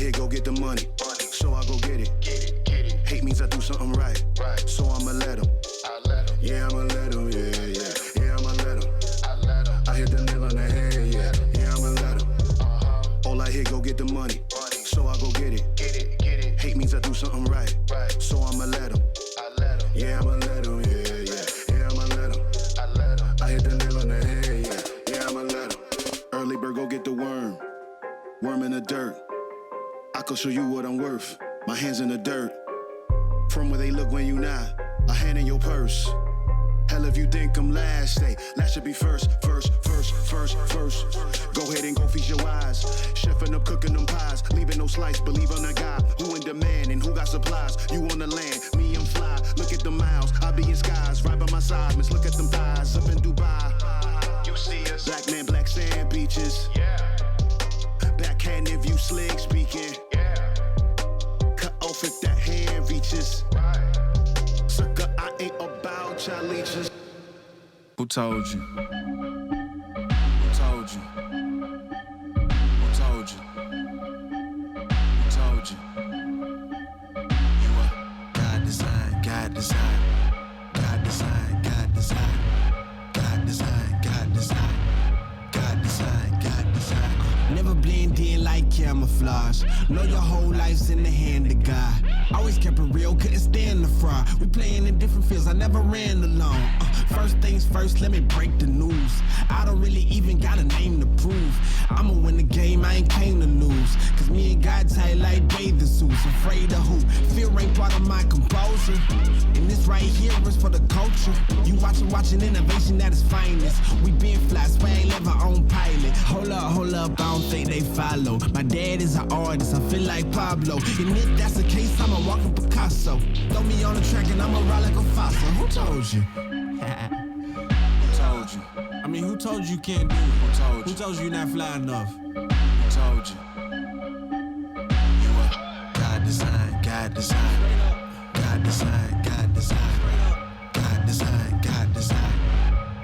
hit, go get the money. So I go get it. Hate means I do something right. So I'ma let him. Yeah, I'ma let him. Yeah, I'ma let him. I hit the nail on the head. Yeah, I'ma let him. All I hit, go get the money. So I go get it. Hate means I do something right. So I'ma let him. Yeah, I'ma let him. Yeah, I'ma let him. I hit the nail on the head. Yeah, I'ma let him. Early bird, go get the worm. Worm in the dirt. I can show you what I'm worth. My hands in the dirt. From where they look when you not. A hand in your purse. Hell if you think I'm last, say last should be first. Go ahead and go feast your eyes. Chefing up, cooking them pies, leaving no slice. Believe on a guy who in demand and who got supplies. You on the land, me I'm fly. Look at the miles, I be in skies. Right by my side, miss look at them thighs. Up in Dubai, you see us. Black man, black sand beaches. Backhand if you slick speaking. Cut off if that hand reaches. Sucker, I ain't about child leeches. Who told you? Who told you? Who told you? Who told you? You are God design, God design, God design, God design, God design, God design, God design, God design. Never blend in like camouflage. Know your whole life's in the hand of God. Always kept it real, couldn't stand the fraud. We playing in different fields, I never ran alone. First things first, let me break the news. I don't really even got a name to prove. I'ma win the game, I ain't came to lose. Cause me and God tight like bathing suits. Afraid of who? Fear ain't part of my composure. And this right here is for the culture. You watching innovation at its finest. We been fly, swag, live our own pilot. Hold up, I don't think they follow. My dad is an artist, I feel like Pablo. And if that's the case, I'm a walking Picasso. Throw me on the track and I'ma ride like a fossil. Who told you? Who told you? I mean, who told you can't do it? Who told you? Who told you you're not fly enough? Who told you? You are God design, God design, God design, God design, God design, God design,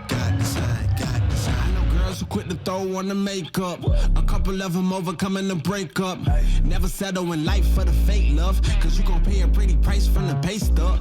God design, God design. I know girls who quit to throw on the makeup. A couple of them overcoming the breakup. Never settle in life for the fake love. Cause you gon' pay a pretty price from the pay stub.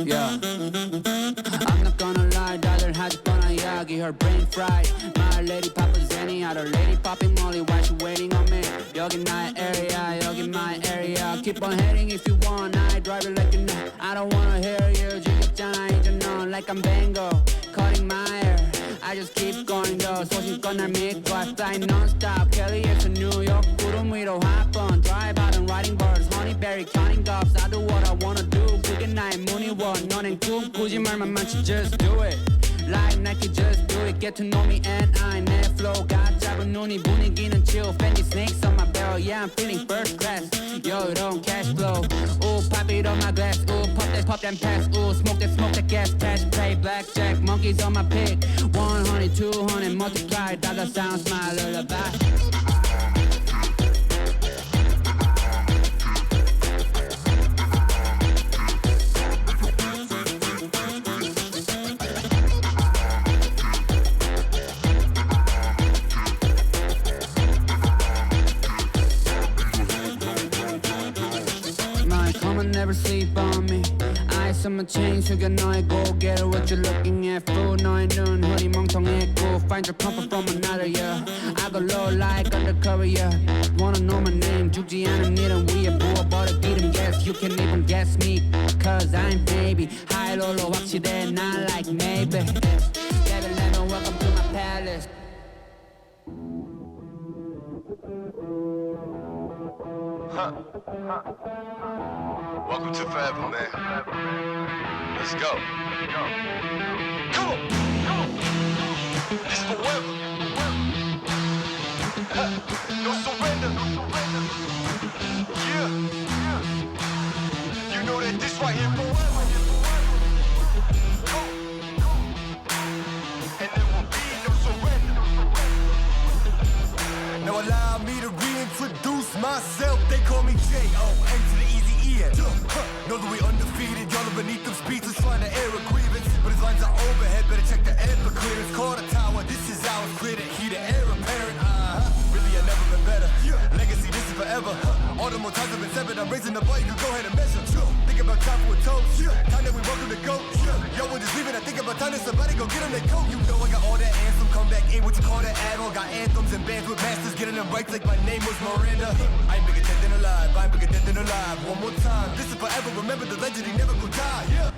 Yeah. I'm not gonna lie, 다들 하지 뻔한 이야기, her brain fried. My lady poppin' Zenny, other lady popping Molly, why she waiting on me? 여기 나의 area, 여기 my area. Keep on heading if you want, I drive it like you know. I don't wanna hear you, 지겹잖아 이제 넌 like I'm Bango, cutting my hair. I just keep going though, 소신껏 날 믿고 I fly non-stop, Kelly에서 뉴욕 구름 위로 hop on, drive out and riding birds, honeyberry counting doves. I do what I wanna do, 그게 나의 문이원, 너넨 꿈 꾸지 말만 많지, just do it. Like Nike, just do it. Get to know me and I 내 flow got 잡은 눈이 분위기는 chill. Fendi snakes on my belt. Yeah, I'm feeling first class. Yo, don't cash flow. Ooh, pop it on my glass. Ooh, pop that pass. Ooh, smoke that gas. Cash play blackjack. Monkeys on my pick. 100, 200 multiply. Dollar sounds my lullaby. Never sleep on me. Ice on my chain, 숙여 너의 고개를. What you looking at, fool? 너의 눈 허리 멍청했고. Find your comfort from another, yeah. I go low like undercover, yeah. Wanna know my name, 죽지 않은 일은 위에 부어버려 기름. Yes, you can even guess me, cause I'm baby. High low 확실해, not like maybe. Baby, let me welcome to my palace. Welcome to forever, man. Let's go. Come on. This forever. No surrender. Yeah. You know that this right here forever. And there will be no surrender. Now allow me to reintroduce myself. They call me J.O.N. to the easy E. Know that we undefeated. Y'all are beneath them speeches trying to air a grievance. But his lines are overhead. Better check the air for clearance. Call the tower. This is ours. Clear the heat. The air apparent. Really, I've never been better. Legacy, this is forever. All the more times I've been severed. I'm raising the bar. You can go ahead and measure. Think about time for a toast. Time that we welcome to go. Yo, when just leaving, I think about time that somebody go get them their coat. You know I got all that anthem. Come back in. What you call that add-on? Got anthems and bands with masters. Getting them right like my name was Miranda. I ain't bigger dead than alive. I ain't bigger dead than alive. One more time. This is forever. Remember the legend. He never go die. Yeah.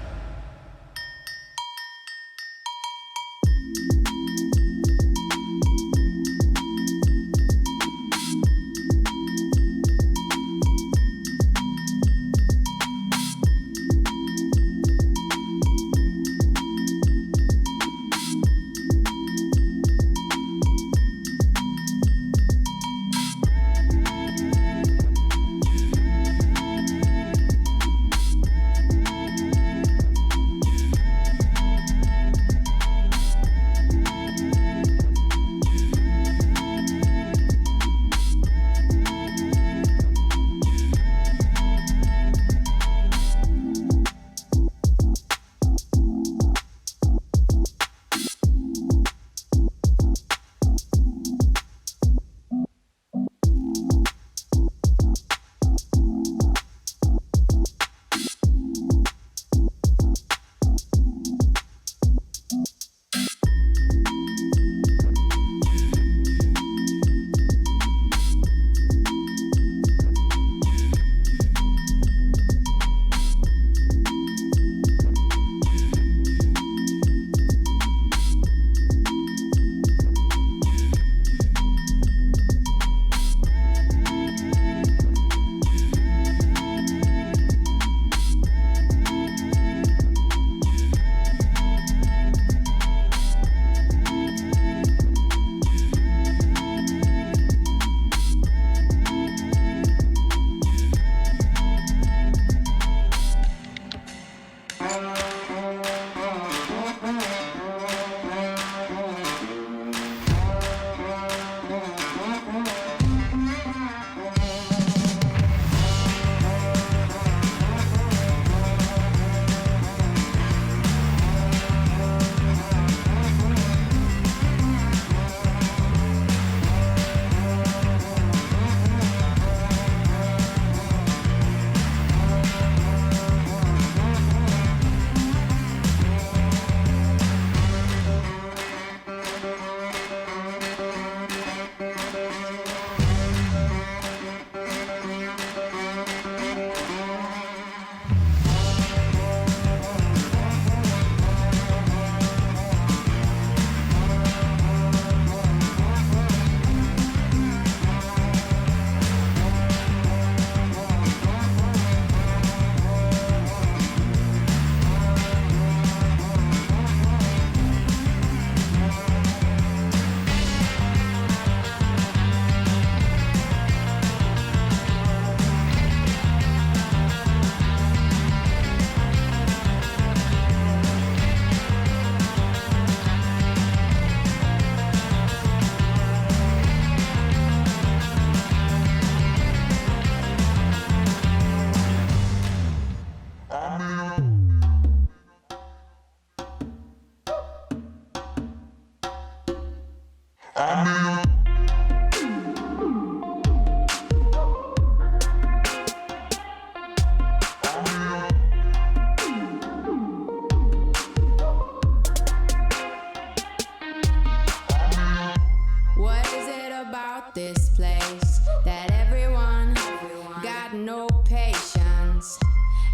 no patience,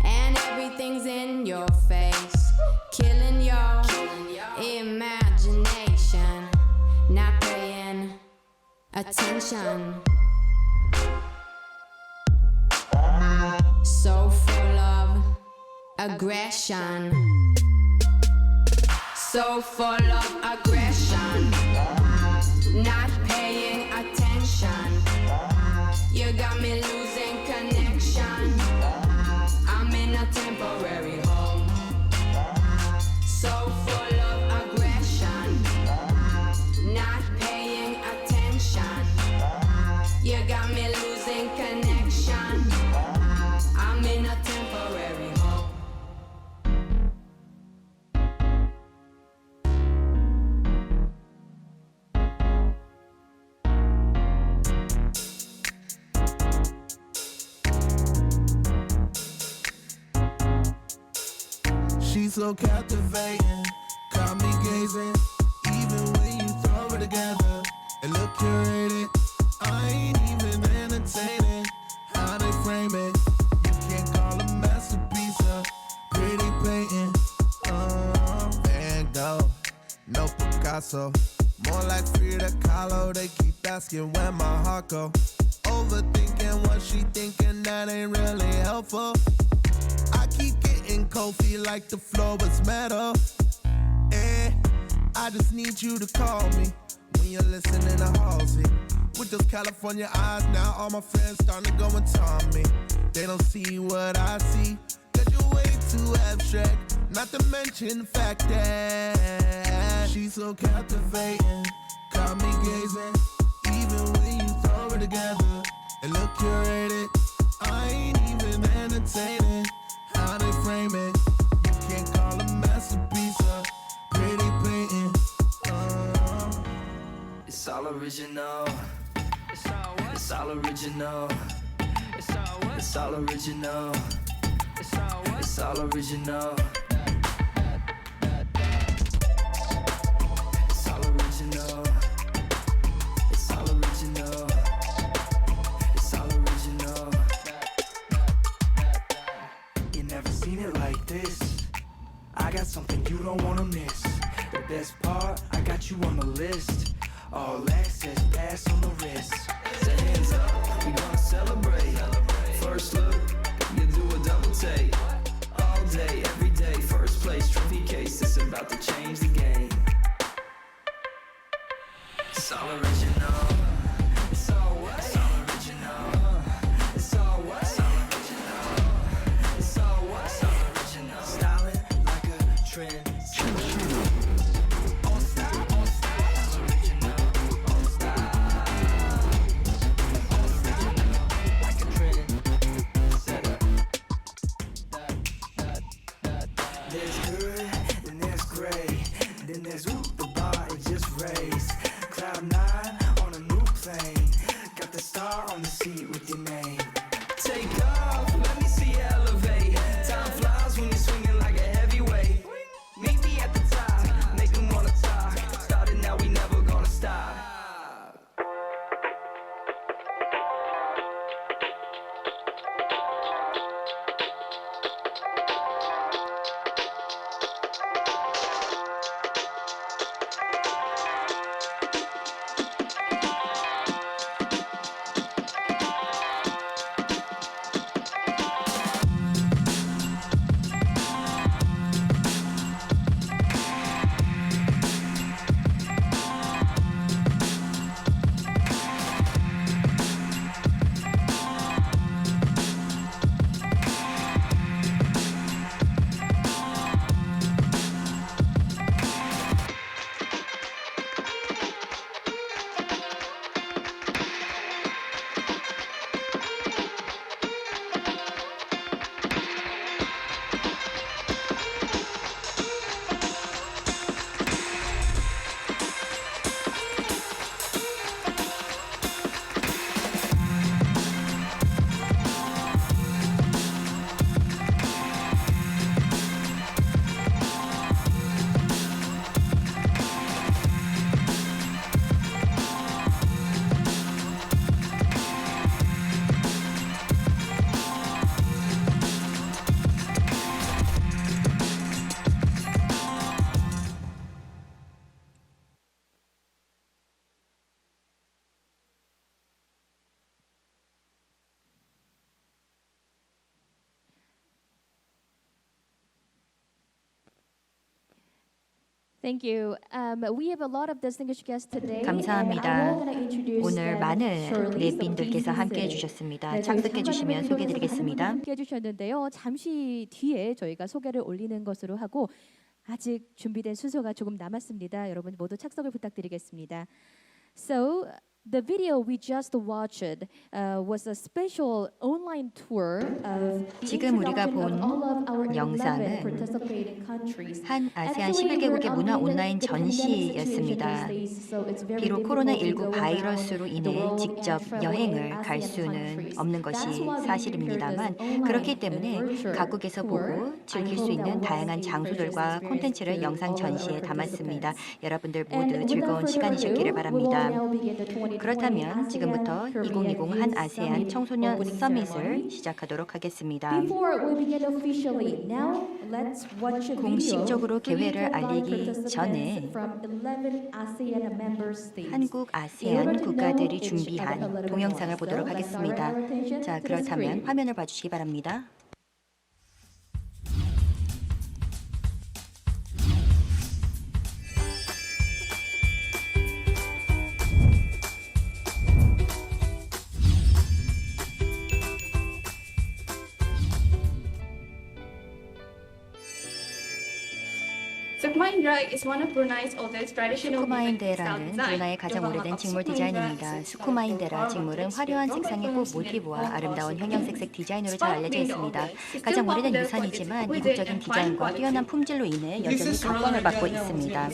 and everything's in your face, killing your imagination, not paying attention. So full of aggression, so full of aggression, not paying attention. You got me losing connection. I'm in a temporary home, so full of aggression, not paying attention. You got me losing connection. I'm in a temporary home. She's so captivating, got me gazing. Even when you throw it together and look curated, I ain't even entertaining how they frame it. You can't call a masterpiece a pretty painting. Van Gogh, no Picasso, more like Frida Kahlo. They keep asking where my heart go. Overthinking what she thinking, that ain't really helpful. I keep getting cold, feel like the floor was metal. I just need you to call me when you're listening to Halsey. With those California eyes, now all my friends starting to go and taunt me. They don't see what I see, cause you're way too abstract. Not to mention the fact that she's so captivating, got me gazing. Even when you throw it together and look curated, I ain't even entertaining how they frame it. You can't call a masterpiece a pretty painting. It's all original. It's all what? It's all original. It's all what? It's all original. It's all what? It's all original. It's all original. It's all original. It's all original. You never seen it like this. I got something you don't wanna miss. The best part, I got you on the list. All access, pass on the wrist. So hands up, we gonna celebrate. First look, you do a double take. All day, every day, first place, trophy case. It's about to change the game. It's all original. It's all what? It's all original. It's all what? It's all original. It's all what? It's all original. Styling like a trend. Like a trend. Thank you. We have a lot of distinguished guests today. 감사합니다. 오늘 오늘 많은 예빈들께서 함께해 주셨습니다. 착석해 주시면 소개해 드리겠습니다. 함께해 주셨는데요. 잠시 뒤에 저희가 소개를 올리는 것으로 하고 아직 준비된 순서가 조금 남았습니다. 여러분 모두 착석을 부탁드리겠습니다. So the video we just watched was a special online tour of 지금 우리가 본 영상은 한 아세안 11개국의 문화 온라인 전시였습니다. 비록 코로나19 바이러스로 인해 직접 여행을 갈 수는 없는 것이 사실입니다만 그렇기 때문에 각국에서 보고 즐길 수 있는 다양한 장소들과 콘텐츠를 영상 전시에 담았습니다. 여러분들 모두 즐거운 시간이셨기를 바랍니다. 그렇다면 지금부터 2020 한 아세안 청소년 서밋을 시작하도록 하겠습니다. 공식적으로 개회를 알리기 전에 한국 아세안 국가들이 준비한 동영상을 보도록 하겠습니다. 자, 그렇다면 화면을 봐주시기 바랍니다. 스쿠마인데라는 브루나이의 가장 오래된 직물 디자인입니다. 스쿠마인데라 직물은 화려한 색상의 꽃 모티브와 아름다운 형형색색 디자인으로 잘 알려져 있습니다. 가장 오래된 유산이지만 이국적인 디자인과 뛰어난 품질로 인해 여전히 각광을 받고 있습니다.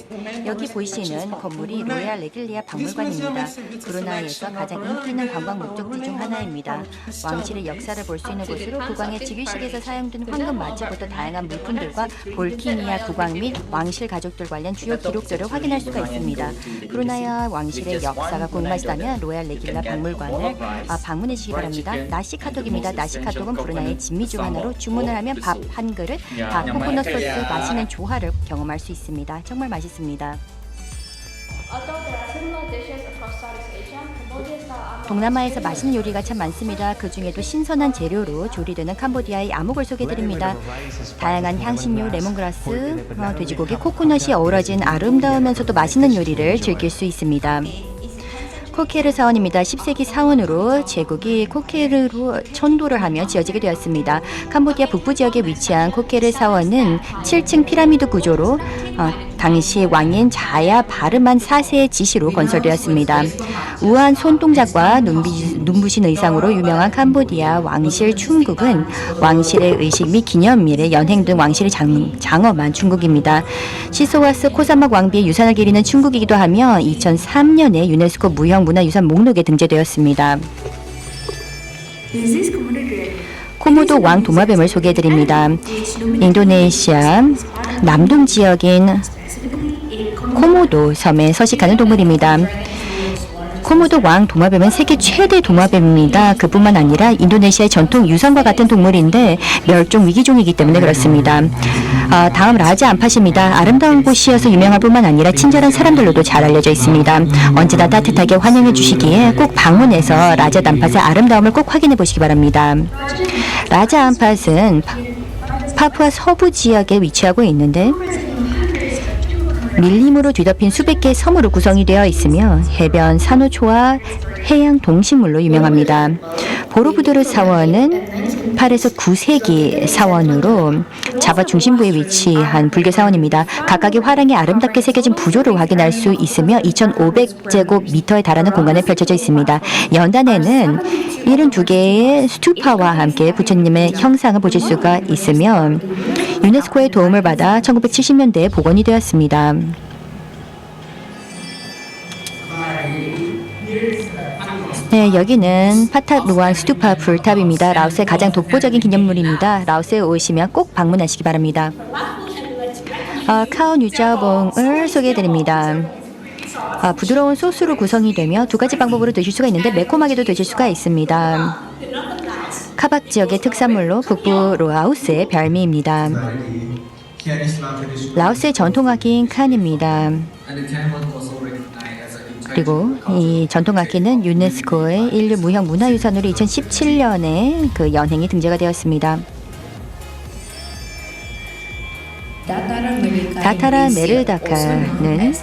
여기 보이시는 건물이 로얄 레길리아 박물관입니다. 브루나이에서 가장 인기 있는 관광 목적지 중 하나입니다. 왕실의 역사를 볼 수 있는 곳으로 국왕의 즉위식에서 사용된 황금 마치부터 다양한 물품들과 볼키니아 국왕 및 왕실 가족들 관련 주요 기록들을 확인할 수가 있습니다. 브루나이 왕실의 역사가 궁금하시다면 로얄 레길라 박물관을 방문해 주시기 바랍니다. 나시카톡입니다. 나시카톡은 브루나이의 진미 중 하나로 주문을 하면 밥 한 그릇, 코코넛 소스, 맛있는 조화를 경험할 수 있습니다. 정말 맛있습니다. 동남아에서 맛있는 요리가 참 많습니다. 그 중에도 신선한 재료로 조리되는 캄보디아의 아목을 소개해드립니다. 다양한 향신료, 레몬그라스, 돼지고기, 코코넛이 어우러진 아름다우면서도 맛있는 요리를 즐길 수 있습니다. 코케르 사원입니다. 10세기 사원으로 제국이 코케르로 천도를 하며 지어지게 되었습니다. 캄보디아 북부 지역에 위치한 코케르 사원은 7층 피라미드 구조로 당시 왕인 자야 바르만 4세의 지시로 건설되었습니다. 우아한 손동작과 눈부신 의상으로 유명한 캄보디아 왕실 춘국은 왕실의 의식 및 기념일에 연행 등 왕실을 장엄한 춘국입니다. 시소와스 코사막 왕비의 유산을 기리는 춘국이기도 하며 2003년에 유네스코 무형문화유산 목록에 등재되었습니다. 코모도 왕 도마뱀을 소개해드립니다. 인도네시아 남동 지역인 코모도 섬에 서식하는 동물입니다. 코모도 왕 도마뱀은 세계 최대 도마뱀입니다. 그뿐만 아니라 인도네시아의 전통 유산과 같은 동물인데 멸종 위기종이기 때문에 그렇습니다. 다음 라자 암팟입니다. 아름다운 곳이어서 유명할 뿐만 아니라 친절한 사람들로도 잘 알려져 있습니다. 언제나 따뜻하게 환영해 주시기에 꼭 방문해서 라자 암팟의 아름다움을 꼭 확인해 보시기 바랍니다. 라자 암팟은 파푸아 서부 지역에 위치하고 있는데 밀림으로 뒤덮인 수백 개의 섬으로 구성이 되어 있으며 해변, 산호초와 해양 동식물로 유명합니다. 보로부두르 사원은 8에서 9세기 사원으로 자바 중심부에 위치한 불교 사원입니다. 각각의 화랑이 아름답게 새겨진 부조를 확인할 수 있으며 2,500제곱미터에 달하는 공간에 펼쳐져 있습니다. 연단에는 72개의 스투파와 함께 부처님의 형상을 보실 수가 있으며 유네스코의 도움을 받아 1970년대에 복원이 되었습니다. 네, 여기는 파탑 루앙 스투파 불탑입니다. 라오스의 가장 독보적인 기념물입니다. 라오스에 오시면 꼭 방문하시기 바랍니다. 카오 뉴자봉을 소개해드립니다. 부드러운 소스로 구성이 되며 두 가지 방법으로 드실 수가 있는데 매콤하게도 드실 수가 있습니다. 카박 지역의 특산물로 북부 라오스의 별미입니다. 라오스의 전통악기인 칸입니다. 그리고 이 전통악기는 유네스코의 인류 무형 문화유산으로 2017년에 그 연행이 등재가 되었습니다. 다타라 메르다카는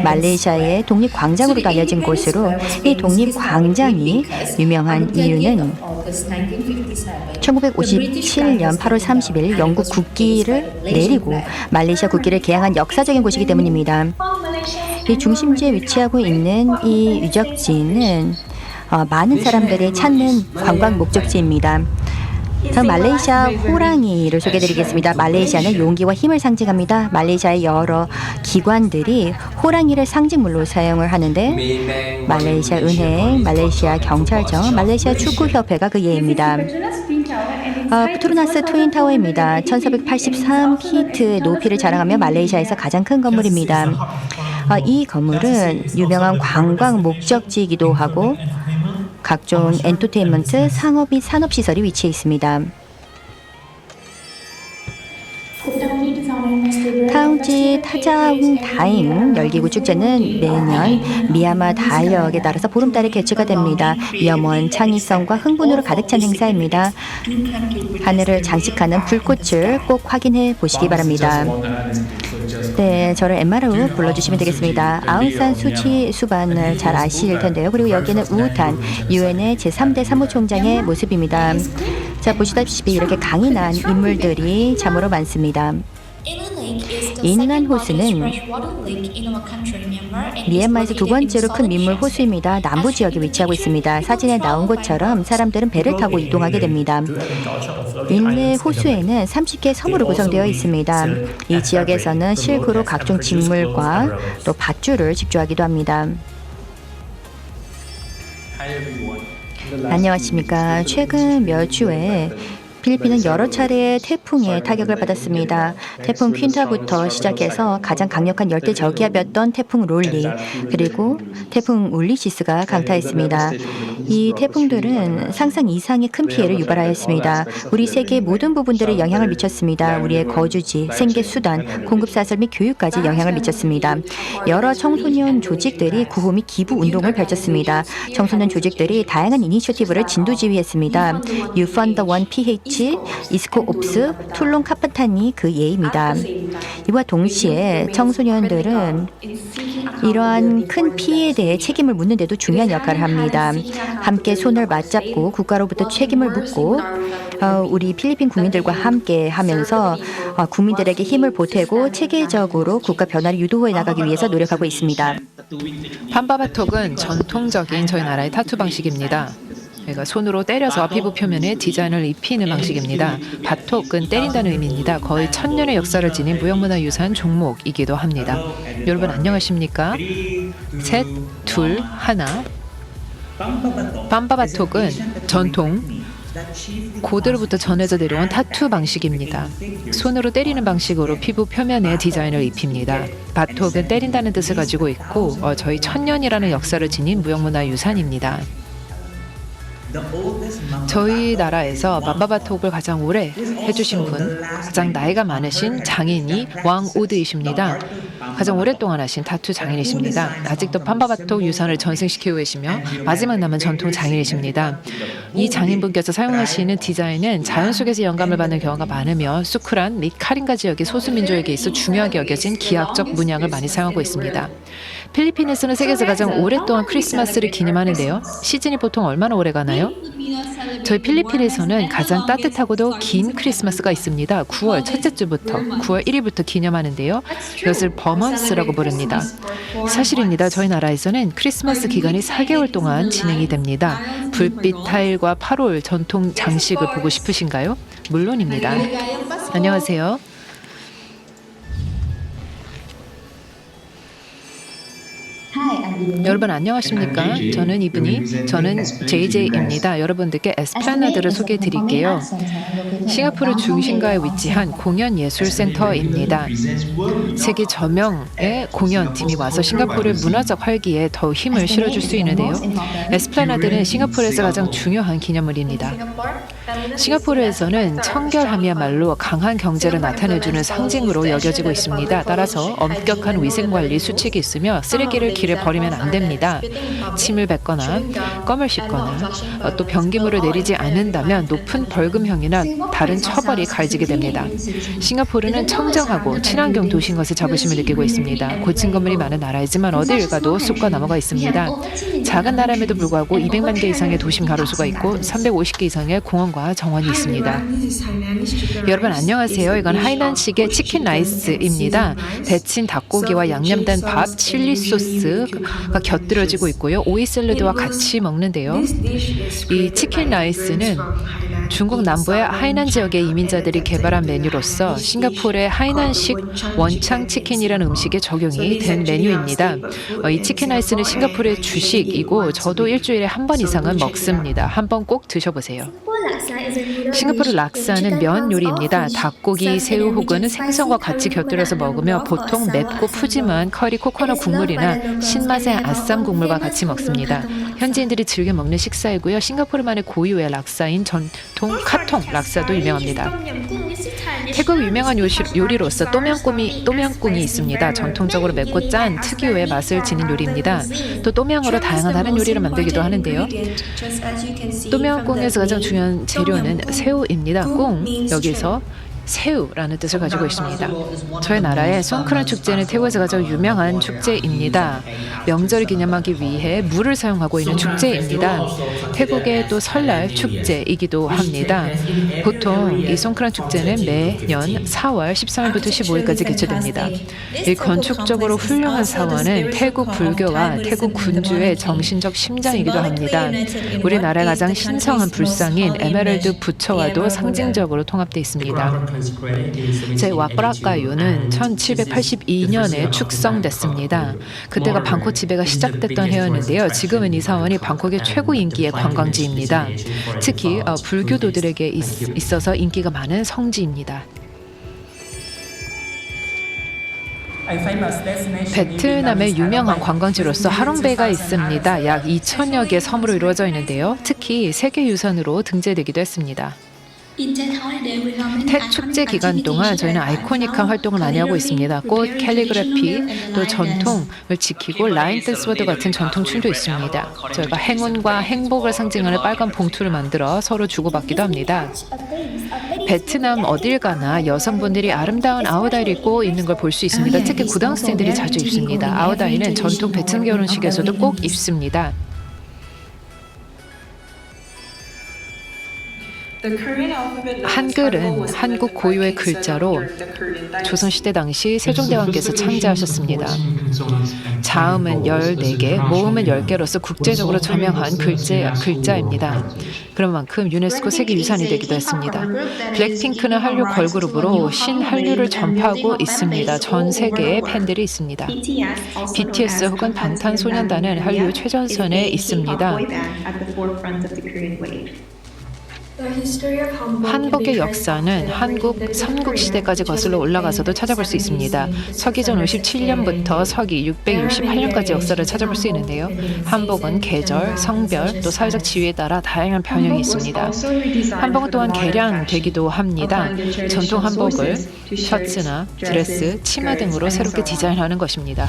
말레이시아의 독립광장으로도 알려진 곳으로 이 독립광장이 유명한 이유는 1957년 8월 30일 영국 국기를 내리고 말레이시아 국기를 개항한 역사적인 곳이기 때문입니다. 이 중심지에 위치하고 있는 이 유적지는 많은 사람들이 찾는 관광 목적지입니다. 다음 말레이시아 호랑이를 소개해드리겠습니다. 말레이시아는 용기와 힘을 상징합니다. 말레이시아의 여러 기관들이 호랑이를 상징물로 사용을 하는데 말레이시아 은행, 말레이시아 경찰청, 말레이시아 축구협회가 그 예입니다. 프투르나스 트윈타워입니다. 1483피트의 높이를 자랑하며 말레이시아에서 가장 큰 건물입니다. 이 건물은 유명한 관광 목적지이기도 하고 각종 엔터테인먼트, 상업 및 산업시설이 위치해 있습니다. 타운지 타자웅다잉 열기구 축제는 매년 미얀마 달력에 따라서 보름달에 개최가 됩니다. 염원, 창의성과 흥분으로 가득 찬 행사입니다. 하늘을 장식하는 불꽃을 꼭 확인해 보시기 바랍니다. 네, 저를 엠마로 불러주시면 되겠습니다. 아웅산 수치 수반을 잘 아실 텐데요. 그리고 여기는 우탄 유엔의 제3대 사무총장의 모습입니다. 자, 보시다시피 이렇게 강인한 인물들이 참으로 많습니다. 인난 호수는 미얀마에서 두 번째로 큰 민물 호수입니다. 남부 지역에 위치하고 있습니다. 사진에 나온 것처럼 사람들은 배를 타고 이동하게 됩니다. 인내 호수에는 30개의 섬으로 구성되어 있습니다. 이 지역에서는 실크로 각종 직물과 또 밧줄을 직조하기도 합니다. 안녕하십니까. 최근 몇 주에 필리핀은 여러 차례의 태풍의 타격을 받았습니다. 태풍 퀸타부터 시작해서 가장 강력한 열대 저기압이었던 태풍 롤리, 그리고 태풍 울리시스가 강타했습니다. 이 태풍들은 상상 이상의 큰 피해를 유발하였습니다. 우리 세계의 모든 부분들에 영향을 미쳤습니다. 우리의 거주지, 생계 수단, 공급사설 및 교육까지 영향을 미쳤습니다. 여러 청소년 조직들이 구호 및 기부 운동을 펼쳤습니다. 청소년 조직들이 다양한 이니셔티브를 진두지휘했습니다. You Fund the One PH, 이스코 옵스, 툴롱 카파탄이 그 예입니다. 이와 동시에 청소년들은 이러한 큰 피해에 대해 책임을 묻는 데도 중요한 역할을 합니다. 함께 손을 맞잡고 국가로부터 책임을 묻고 우리 필리핀 국민들과 함께 하면서 국민들에게 힘을 보태고 체계적으로 국가 변화를 유도해 나가기 위해서 노력하고 있습니다. 판바바톡은 전통적인 저희 나라의 타투 방식입니다. 그러니까 손으로 때려서 피부 표면에 디자인을 입히는 방식입니다. 바톡은 때린다는 의미입니다. 거의 1000년의 역사를 지닌 무형문화유산 종목이기도 합니다. 여러분 안녕하십니까? 셋, 둘, 하나. 판바바톡은 전통 고대로부터 전해져 내려온 타투 방식입니다. 손으로 때리는 방식으로 피부 표면에 디자인을 입힙니다. 바톡은 때린다는 뜻을 가지고 있고 저희 1000년이라는 역사를 지닌 무형문화유산입니다. 저희 나라에서 맘바바톡을 가장 오래 해주신 분, 가장 나이가 많으신 장인이 왕우드이십니다. 가장 오랫동안 하신 타투 장인이십니다. 아직도 판바바톡 유산을 전승시키고 계시며 마지막 남은 전통 장인이십니다. 이 장인분께서 사용하시는 디자인은 자연 속에서 영감을 받는 경우가 많으며 수크란 및 카링가 지역의 소수민족에게 있어 중요하게 여겨진 기하학적 문양을 많이 사용하고 있습니다. 필리핀에서는 세계에서 가장 오랫동안 크리스마스를 기념하는데요. 시즌이 보통 얼마나 오래 가나요? 저희 필리핀에서는 가장 따뜻하고도 긴 크리스마스가 있습니다. 9월 첫째 주부터 9월 1일부터 기념하는데요. 이것을 버먼스라고 부릅니다. 사실입니다. 저희 나라에서는 크리스마스 기간이 4개월 동안 진행이 됩니다. 불빛 타일과 8월 전통 장식을 보고 싶으신가요? 물론입니다. 안녕하세요. 여러분 안녕하십니까? 저는 JJ입니다. 여러분들께 에스플라나드를 소개해 드릴게요. 싱가포르 중심가에 위치한 공연예술센터입니다. 세계 저명의 공연팀이 와서 싱가포르의 문화적 활기에 더욱 힘을 실어줄 수 있는데요. 에스플라나드는 싱가포르에서 가장 중요한 기념물입니다. 싱가포르에서는 청결함이야말로 강한 경제를 나타내주는 상징으로 여겨지고 있습니다. 따라서 엄격한 위생관리 수칙이 있으며 쓰레기를 길에 버리면 안 됩니다. 침을 뱉거나 껌을 씹거나 또 변기물을 내리지 않는다면 높은 벌금형이나 다른 처벌이 가해지게 됩니다. 싱가포르는 청정하고 친환경 도시인 것에 자부심을 느끼고 있습니다. 고층 건물이 많은 나라이지만 어딜 가도 숲과 나무가 있습니다. 작은 나라임에도 불구하고 200만 개 이상의 도심 가로수가 있고 350개 이상의 공원과 정원이 있습니다. 여러분 안녕하세요. 이건 하이난식의 치킨 라이스입니다. 데친 닭고기와 양념된 밥, 칠리 소스가 곁들여지고 있고요. 오이 샐러드와 같이 먹는데요. 이 치킨 라이스는 중국 남부의 하이난 지역의 이민자들이 개발한 메뉴로서 싱가포르의 하이난식 원창 치킨이라는 음식에 적용이 된 메뉴입니다. 이 치킨 라이스는 싱가포르의 주식이고 저도 일주일에 한 번 이상은 먹습니다. 한번 꼭 드셔보세요. 싱가포르 락사는 면 요리입니다. 닭고기, 새우 혹은 생선과 같이 곁들여서 먹으며 보통 맵고 푸짐한 커리 코코넛 국물이나 신맛의 아쌈 국물과 같이 먹습니다. 현지인들이 즐겨 먹는 식사이고요. 싱가포르만의 고유의 락사인 전통 카통 락사도 유명합니다. 태국 유명한 요리로서 또명꿍이 있습니다. 전통적으로 맵고 짠 특유의 맛을 지닌 요리입니다. 또 또명으로 다양한 다른 요리를 만들기도 하는데요. 또명꿍에서 가장 중요한 재료는 새우입니다. 꿍, 여기서 새우라는 뜻을 가지고 있습니다. 저희 나라의 송크란 축제는 태국에서 가장 유명한 축제입니다. 명절을 기념하기 위해 물을 사용하고 있는 축제입니다. 태국의 또 설날 축제이기도 합니다. 보통 이 송크란 축제는 매년 4월 13일부터 15일까지 개최됩니다. 이 건축적으로 훌륭한 사원은 태국 불교와 태국 군주의 정신적 심장이기도 합니다. 우리나라의 가장 신성한 불상인 에메랄드 부처와도 상징적으로 통합되어 있습니다. 제 와프라카유는 1782년에 축성됐습니다. 그때가 방콕 지배가 시작됐던 해였는데요. 지금은 이 사원이 방콕의 최고 인기의 관광지입니다. 특히 불교도들에게 있어서 인기가 많은 성지입니다. 베트남의 유명한 관광지로서 하롱베이가 있습니다. 약 2,000여 개의 섬으로 이루어져 있는데요. 특히 세계유산으로 등재되기도 했습니다. 텟 축제 기간 동안 저희는 아이코닉한 활동을 많이 하고 있습니다. 꽃, 캘리그래피, 또 전통을 지키고 라인 댄스와도 같은 전통 춤도 있습니다. 저희가 행운과 행복을 상징하는 빨간 봉투를 만들어 서로 주고받기도 합니다. 베트남 어딜 가나 여성분들이 아름다운 아우다이를 입고 있는 걸 볼 수 있습니다. 특히 고등학생들이 자주 입습니다. 아우다이는 전통 베트남 결혼식에서도 꼭 입습니다. 한글은 한국 고유의 글자로 조선시대 당시 세종대왕께서 창제하셨습니다. 자음은 14개, 모음은 10개로서 국제적으로 저명한 글자입니다. 그런 만큼 유네스코 세계유산이 되기도 했습니다. 블랙핑크는 한류 걸그룹으로 신한류를 전파하고 있습니다. 전 세계에 팬들이 있습니다. BTS 혹은 방탄소년단은 한류 최전선에 있습니다. 한복의 역사는 한국 삼국시대까지 거슬러 올라가서도 찾아볼 수 있습니다. 서기전 57년부터 서기 668년까지 역사를 찾아볼 수 있는데요. 한복은 계절, 성별, 또 사회적 지위에 따라 다양한 변형이 있습니다. 한복은 또한 개량되기도 합니다. 전통 한복을 셔츠나 드레스, 치마 등으로 새롭게 디자인하는 것입니다.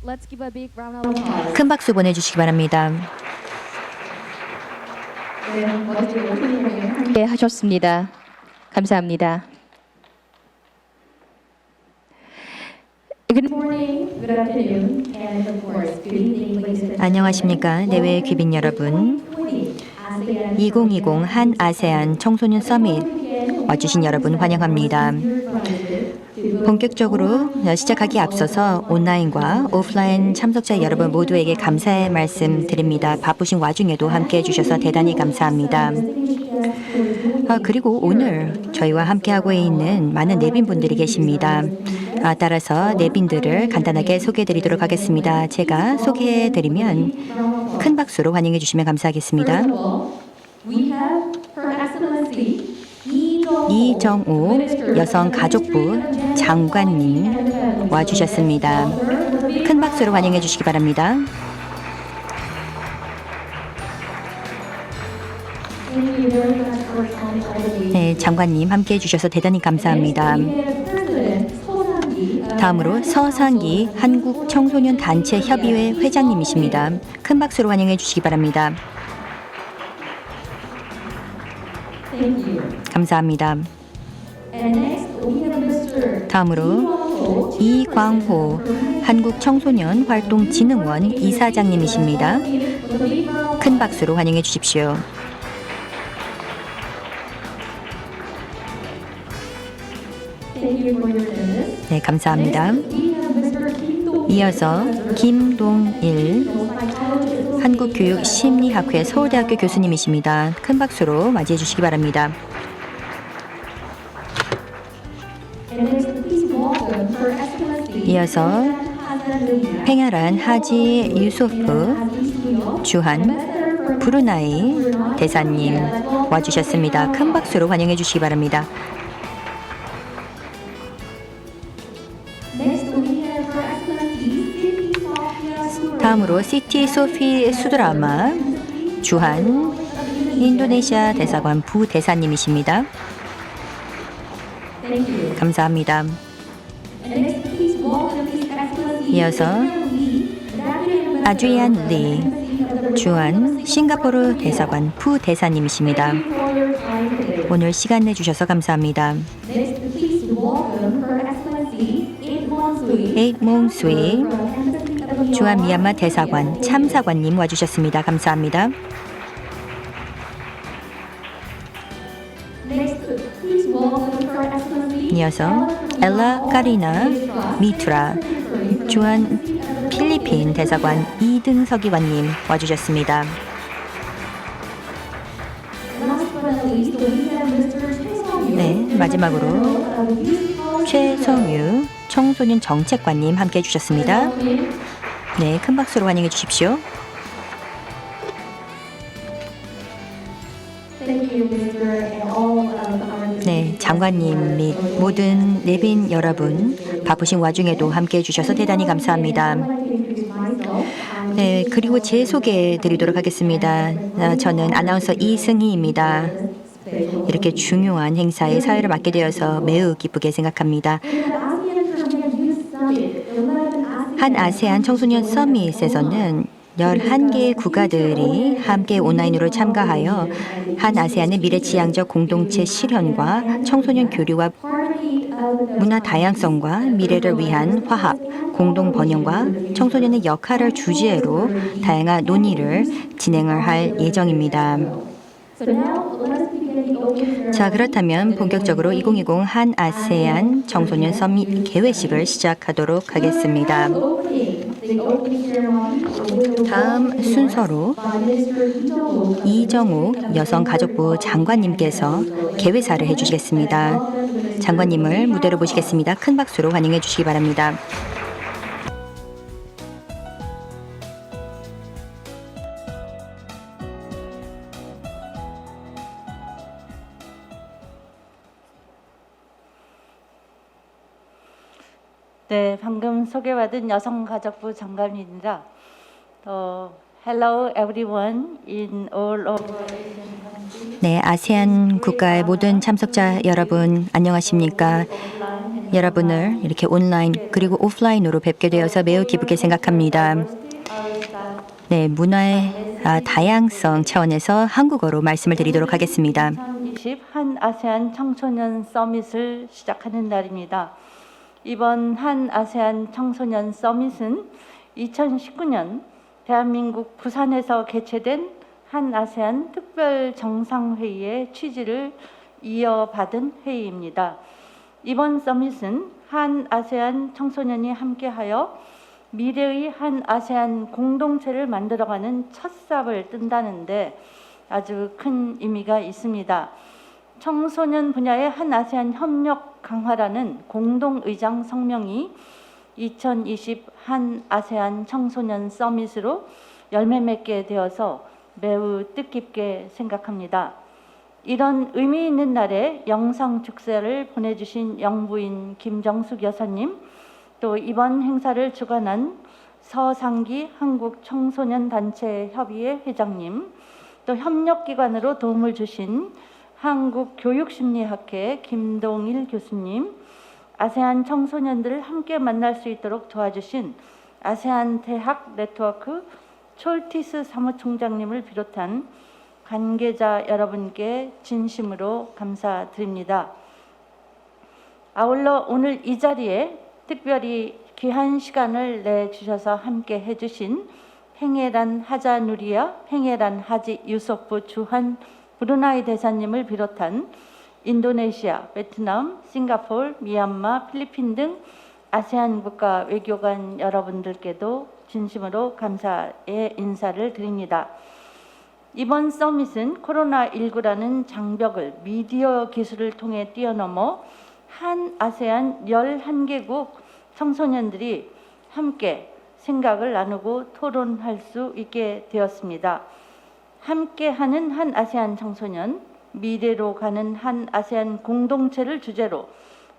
Let's give a big round of applause. 큰 박수 보내주시기 바랍니다. 네, 하셨습니다. 감사합니다. Good morning, good afternoon, and of course, good evening, ladies and gentlemen. 안녕하십니까 내외 귀빈 여러분. 2020 한 아세안 청소년 서밋 와주신 여러분 환영합니다. 본격적으로 시작하기 앞서서 온라인과 오프라인 참석자 여러분 모두에게 감사의 말씀 드립니다. 바쁘신 와중에도 함께해 주셔서 대단히 감사합니다. 그리고 오늘 저희와 함께하고 있는 많은 내빈분들이 계십니다. 따라서 내빈들을 간단하게 소개해드리도록 하겠습니다. 제가 소개해드리면 큰 박수로 환영해 주시면 감사하겠습니다. We have Her Excellency 이정우 여성가족부 장관님 와주셨습니다. 큰 박수로 환영해 주시기 바랍니다. 네, 장관님 함께해 주셔서 대단히 감사합니다. 다음으로 서상기 한국청소년단체협의회 회장님이십니다. 큰 박수로 환영해 주시기 바랍니다. 감사합니다. 다음으로 이광호 한국청소년활동진흥원 이사장님이십니다. 큰 박수로 환영해 주십시오. 네, 감사합니다. 이어서 김동일 한국교육심리학회 서울대학교 교수님이십니다. 큰 박수로 맞이해 주시기 바랍니다. 이어서 팽야란 하지 유소프 주한 브루나이 대사님 와주셨습니다. 큰 박수로 환영해 주시기 바랍니다. 다음으로 시티 소피 수드라마 주한 인도네시아 대사관 부대사님이십니다. 감사합니다. 이어서 아드리안 리 주한 싱가포르 대사관 부대사님이십니다. 오늘 시간 내주셔서 감사합니다. 에잇몽 스위 주한 미얀마 대사관 참사관님 와주셨습니다. 감사합니다. 이어서 엘라 까리나 미투라 주한 필리핀 대사관 이등석이관님 와주셨습니다. 네, 마지막으로 최성유 청소년 정책관님 함께해 주셨습니다. 네, 큰 박수로 환영해 주십시오. 네, 장관님 및 모든 내빈 여러분 바쁘신 와중에도 함께해 주셔서 대단히 감사합니다. 네, 그리고 제 소개해 드리도록 하겠습니다. 저는 아나운서 이승희입니다. 이렇게 중요한 행사에 사회를 맡게 되어서 매우 기쁘게 생각합니다. 한 아세안 청소년 서밋에서는 11개의 국가들이 함께 온라인으로 참가하여 한 아세안의 미래지향적 공동체 실현과 청소년 교류와 문화 다양성과 미래를 위한 화합, 공동 번영과 청소년의 역할을 주제로 다양한 논의를 진행을 할 예정입니다. 자, 그렇다면 본격적으로 2020 한 아세안 청소년 서밋 개회식을 시작하도록 하겠습니다. 다음 순서로 이정우 여성가족부 장관님께서 개회사를 해주시겠습니다. 장관님을 무대로 모시겠습니다. 큰 박수로 환영해 주시기 바랍니다. 네, 방금 소개받은 여성가족부 장관입니다. Hello everyone in all over. 네, 아세안 국가의 모든 참석자 여러분 안녕하십니까? 여러분을 이렇게 온라인 그리고 오프라인으로 뵙게 되어서 매우 기쁘게 생각합니다. 네, 문화의 다양성 차원에서 한국어로 말씀을 드리도록 하겠습니다. 2020 한 아세안 청소년 서밋을 시작하는 날입니다. 이번 한 아세안 청소년 서밋은 2019년 대한민국 부산에서 개최된 한 아세안 특별 정상회의의 취지를 이어받은 회의입니다. 이번 서밋은 한 아세안 청소년이 함께하여 미래의 한 아세안 공동체를 만들어가는 첫 삽을 뜬다는데 아주 큰 의미가 있습니다. 청소년 분야의 한 아세안 협력 강화라는 공동의장 성명이 2020 한 아세안 청소년 서밋으로 열매 맺게 되어서 매우 뜻깊게 생각합니다. 이런 의미 있는 날에 영상 축사를 보내주신 영부인 김정숙 여사님, 또 이번 행사를 주관한 서상기 한국청소년단체협의회 회장님, 또 협력기관으로 도움을 주신 한국교육심리학회 김동일 교수님, 아세안 청소년들을 함께 만날 수 있도록 도와주신 아세안 대학 네트워크 촐티스 사무총장님을 비롯한 관계자 여러분께 진심으로 감사드립니다. 아울러 오늘 이 자리에 특별히 귀한 시간을 내주셔서 함께 해주신 팽헤란 하자 누리야, 팽헤란 하지 유소프 주한 브루나이 대사님을 비롯한 인도네시아, 베트남, 싱가포르, 미얀마, 필리핀 등 아세안 국가 외교관 여러분들께도 진심으로 감사의 인사를 드립니다. 이번 서밋은 코로나19라는 장벽을 미디어 기술을 통해 뛰어넘어 한 아세안 11개국 청소년들이 함께 생각을 나누고 토론할 수 있게 되었습니다. 함께하는 한 아세안 청소년, 미래로 가는 한 아세안 공동체를 주제로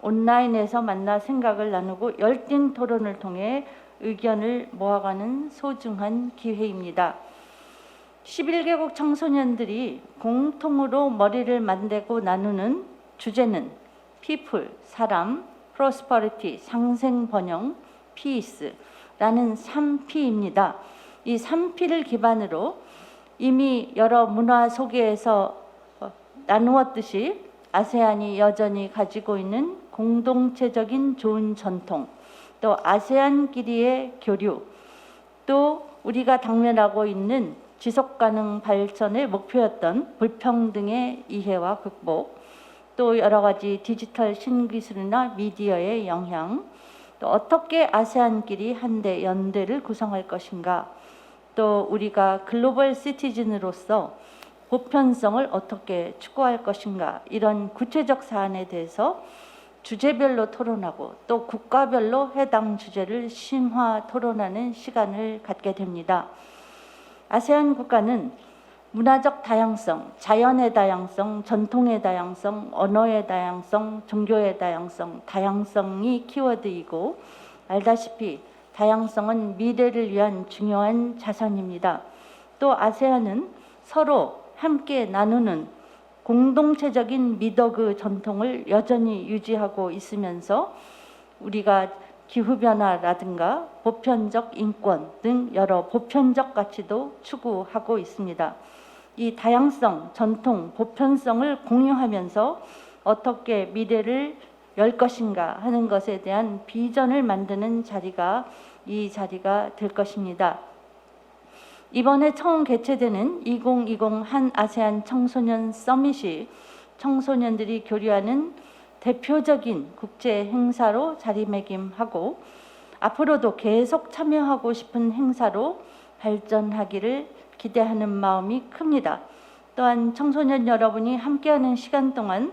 온라인에서 만나 생각을 나누고 열띤 토론을 통해 의견을 모아가는 소중한 기회입니다. 11개국 청소년들이 공통으로 머리를 만들고 나누는 주제는 people, 사람, prosperity, 상생 번영, peace라는 3P입니다. 이 3P를 기반으로 이미 여러 문화 소개에서 나누었듯이 아세안이 여전히 가지고 있는 공동체적인 좋은 전통, 또 아세안끼리의 교류, 또 우리가 당면하고 있는 지속가능 발전의 목표였던 불평등의 이해와 극복, 또 여러 가지 디지털 신기술이나 미디어의 영향, 또 어떻게 아세안끼리 한데 연대를 구성할 것인가, 또 우리가 글로벌 시티즌으로서 보편성을 어떻게 추구할 것인가, 이런 구체적 사안에 대해서 주제별로 토론하고 또 국가별로 해당 주제를 심화 토론하는 시간을 갖게 됩니다. 아세안 국가는 문화적 다양성, 자연의 다양성, 전통의 다양성, 언어의 다양성, 종교의 다양성, 다양성이 키워드이고 알다시피 다양성은 미래를 위한 중요한 자산입니다. 또 아세안은 서로 함께 나누는 공동체적인 미덕의 전통을 여전히 유지하고 있으면서 우리가 기후변화라든가 보편적 인권 등 여러 보편적 가치도 추구하고 있습니다. 이 다양성, 전통, 보편성을 공유하면서 어떻게 미래를 열 것인가 하는 것에 대한 비전을 만드는 자리가 이 자리가 될 것입니다. 이번에 처음 개최되는 2020 한 아세안 청소년 서밋이 청소년들이 교류하는 대표적인 국제 행사로 자리매김하고 앞으로도 계속 참여하고 싶은 행사로 발전하기를 기대하는 마음이 큽니다. 또한 청소년 여러분이 함께하는 시간 동안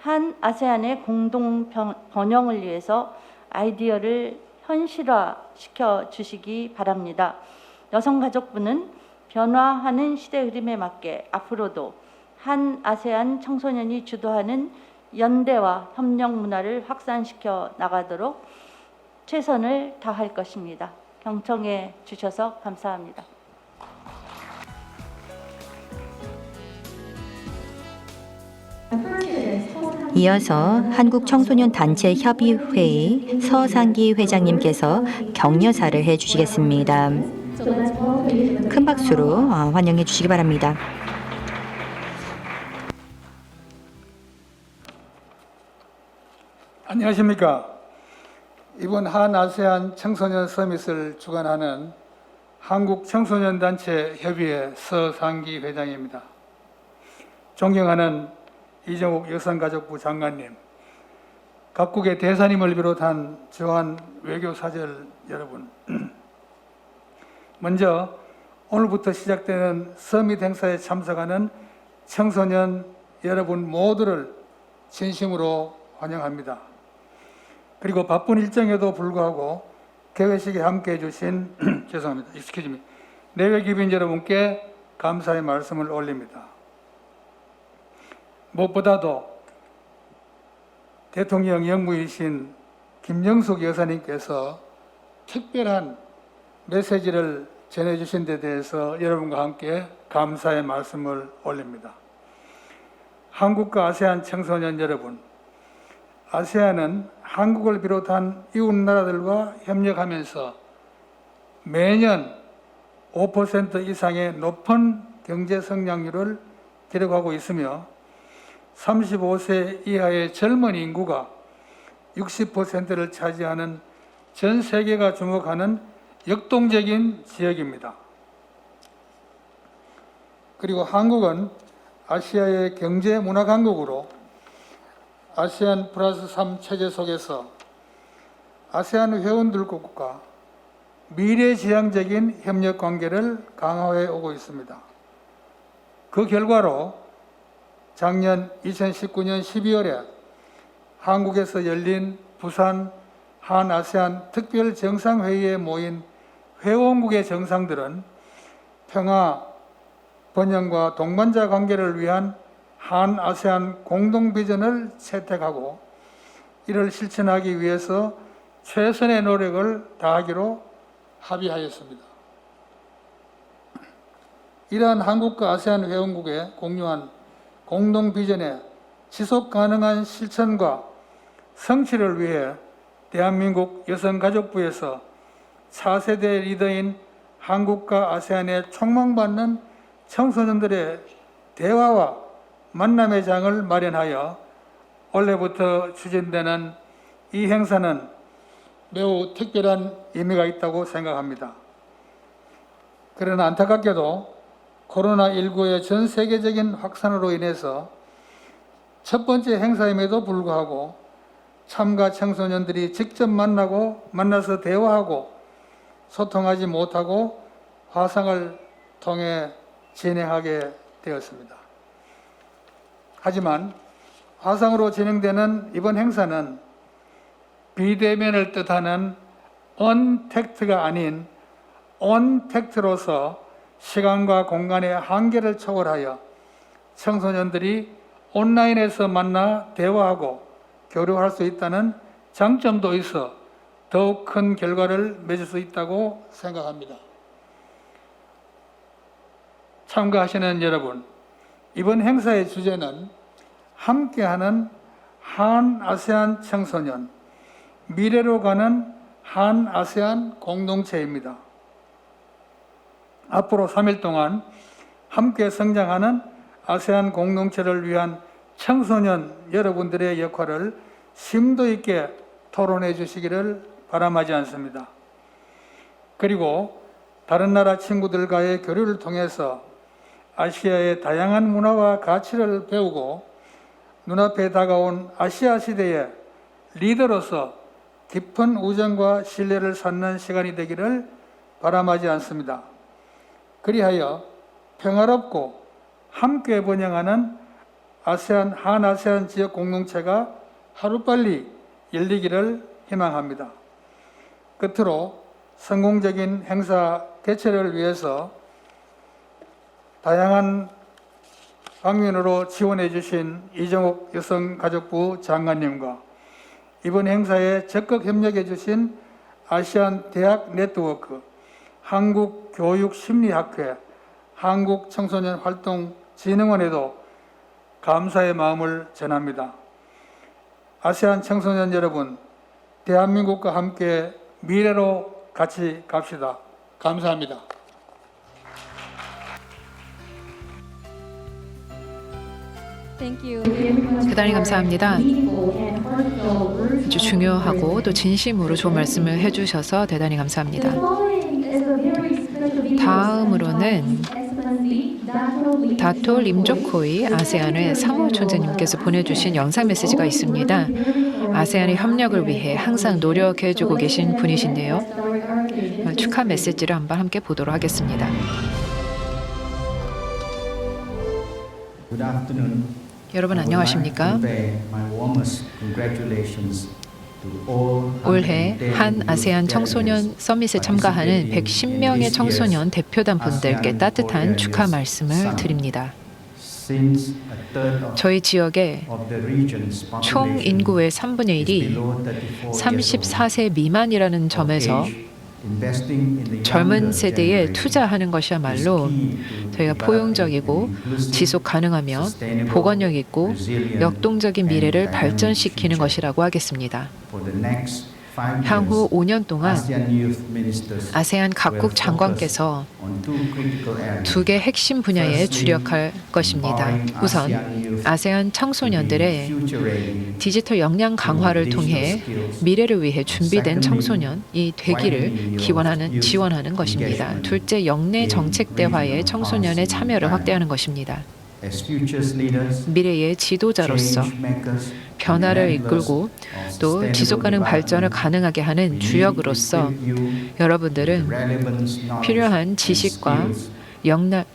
한 아세안의 공동 번영을 위해서 아이디어를 현실화시켜 주시기 바랍니다. 여성가족부는 변화하는 시대 흐름에 맞게 앞으로도 한 아세안 청소년이 주도하는 연대와 협력 문화를 확산시켜 나가도록 최선을 다할 것입니다. 경청해 주셔서 감사합니다. 프로젝트에 대해서 이어서 한국청소년단체협의회 서상기 회장님께서 격려사를 해주시겠습니다. 큰 박수로 환영해 주시기 바랍니다. 안녕하십니까. 이번 한아세안 청소년 서밋을 주관하는 한국청소년단체협의회 서상기 회장입니다. 존경하는 이정욱 여성가족부 장관님, 각국의 대사님을 비롯한 주한 외교사절 여러분, 먼저 오늘부터 시작되는 서밋 행사에 참석하는 청소년 여러분 모두를 진심으로 환영합니다. 그리고 바쁜 일정에도 불구하고 개회식에 함께해 주신 죄송합니다. 내외 귀빈 여러분께 감사의 말씀을 올립니다. 무엇보다도 대통령 영부이신 김영숙 여사님께서 특별한 메시지를 전해주신 데 대해서 여러분과 함께 감사의 말씀을 올립니다. 한국과 아세안 청소년 여러분, 아세안은 한국을 비롯한 이웃 나라들과 협력하면서 매년 5% 이상의 높은 경제 성장률을 기록하고 있으며 35세 이하의 젊은 인구가 60%를 차지하는 전 세계가 주목하는 역동적인 지역입니다. 그리고 한국은 아시아의 경제 문화 강국으로 아세안 플러스 3 체제 속에서 아세안 회원들국과 미래지향적인 협력 관계를 강화해 오고 있습니다. 그 결과로 작년 2019년 12월에 한국에서 열린 부산 한아세안 특별 정상회의에 모인 회원국의 정상들은 평화, 번영과 동반자 관계를 위한 한아세안 공동비전을 채택하고 이를 실천하기 위해서 최선의 노력을 다하기로 합의하였습니다. 이러한 한국과 아세안 회원국의 공유한 공동비전의 지속가능한 실천과 성취를 위해 대한민국 여성가족부에서 차세대 리더인 한국과 아세안에 촉망받는 청소년들의 대화와 만남의 장을 마련하여 올해부터 추진되는 이 행사는 매우 특별한 의미가 있다고 생각합니다. 그러나 안타깝게도 코로나19의 전 세계적인 확산으로 인해서 첫 번째 행사임에도 불구하고 참가 청소년들이 직접 만나서 대화하고 소통하지 못하고 화상을 통해 진행하게 되었습니다. 하지만 화상으로 진행되는 이번 행사는 비대면을 뜻하는 언택트가 아닌 온택트로서 시간과 공간의 한계를 초월하여 청소년들이 온라인에서 만나 대화하고 교류할 수 있다는 장점도 있어 더욱 큰 결과를 맺을 수 있다고 생각합니다. 참가하시는 여러분, 이번 행사의 주제는 함께하는 한아세안 청소년, 미래로 가는 한아세안 공동체입니다. 앞으로 3일 동안 함께 성장하는 아세안 공동체를 위한 청소년 여러분들의 역할을 심도 있게 토론해 주시기를 바람하지 않습니다. 그리고 다른 나라 친구들과의 교류를 통해서 아시아의 다양한 문화와 가치를 배우고 눈앞에 다가온 아시아 시대의 리더로서 깊은 우정과 신뢰를 쌓는 시간이 되기를 바람하지 않습니다. 그리하여 평화롭고 함께 번영하는 한아세안 지역 공동체가 하루빨리 열리기를 희망합니다. 끝으로 성공적인 행사 개최를 위해서 다양한 방면으로 지원해 주신 이정욱 여성가족부 장관님과 이번 행사에 적극 협력해 주신 아시안 대학 네트워크, 한국교육심리학회, 한국청소년활동진흥원에도 감사의 마음을 전합니다. 아세안 청소년 여러분, 대한민국과 함께 미래로 같이 갑시다. 감사합니다. 대단히 감사합니다. 아주 중요하고 또 진심으로 좋은 말씀을 해주셔서 대단히 감사합니다. 다음으로는 다토 림조코이 아세안의 사무총재님께서 보내주신 영상 메시지가 있습니다. 아세안의 협력을 위해 항상 노력해주고 계신 분이신데요. 축하 메시지를 한번 함께 보도록 하겠습니다. 여러분 안녕하십니까? 올해 한 아세안 청소년 서밋에 참가하는 110명의 청소년 대표단 분들께 따뜻한 축하 말씀을 드립니다. 저희 지역의 총 인구의 3분의 1이 34세 미만이라는 점에서 젊은 세대에 투자하는 것이야말로 저희가 포용적이고 지속 가능하며 복원력 있고 역동적인 미래를 발전시키는 것이라고 하겠습니다. 향후 5년 동안 아세안 각국 장관께서 두 개 핵심 분야에 주력할 것입니다. 우선 아세안 청소년들의 디지털 역량 강화를 통해 미래를 위해 준비된 청소년이 되기를 지원하는 것입니다. 둘째, 역내 정책 대화에 청소년의 참여를 확대하는 것입니다. 미래의 지도자로서 변화를 이끌고 또 지속가능 발전을 가능하게 하는 주역으로서 여러분들은 필요한 지식과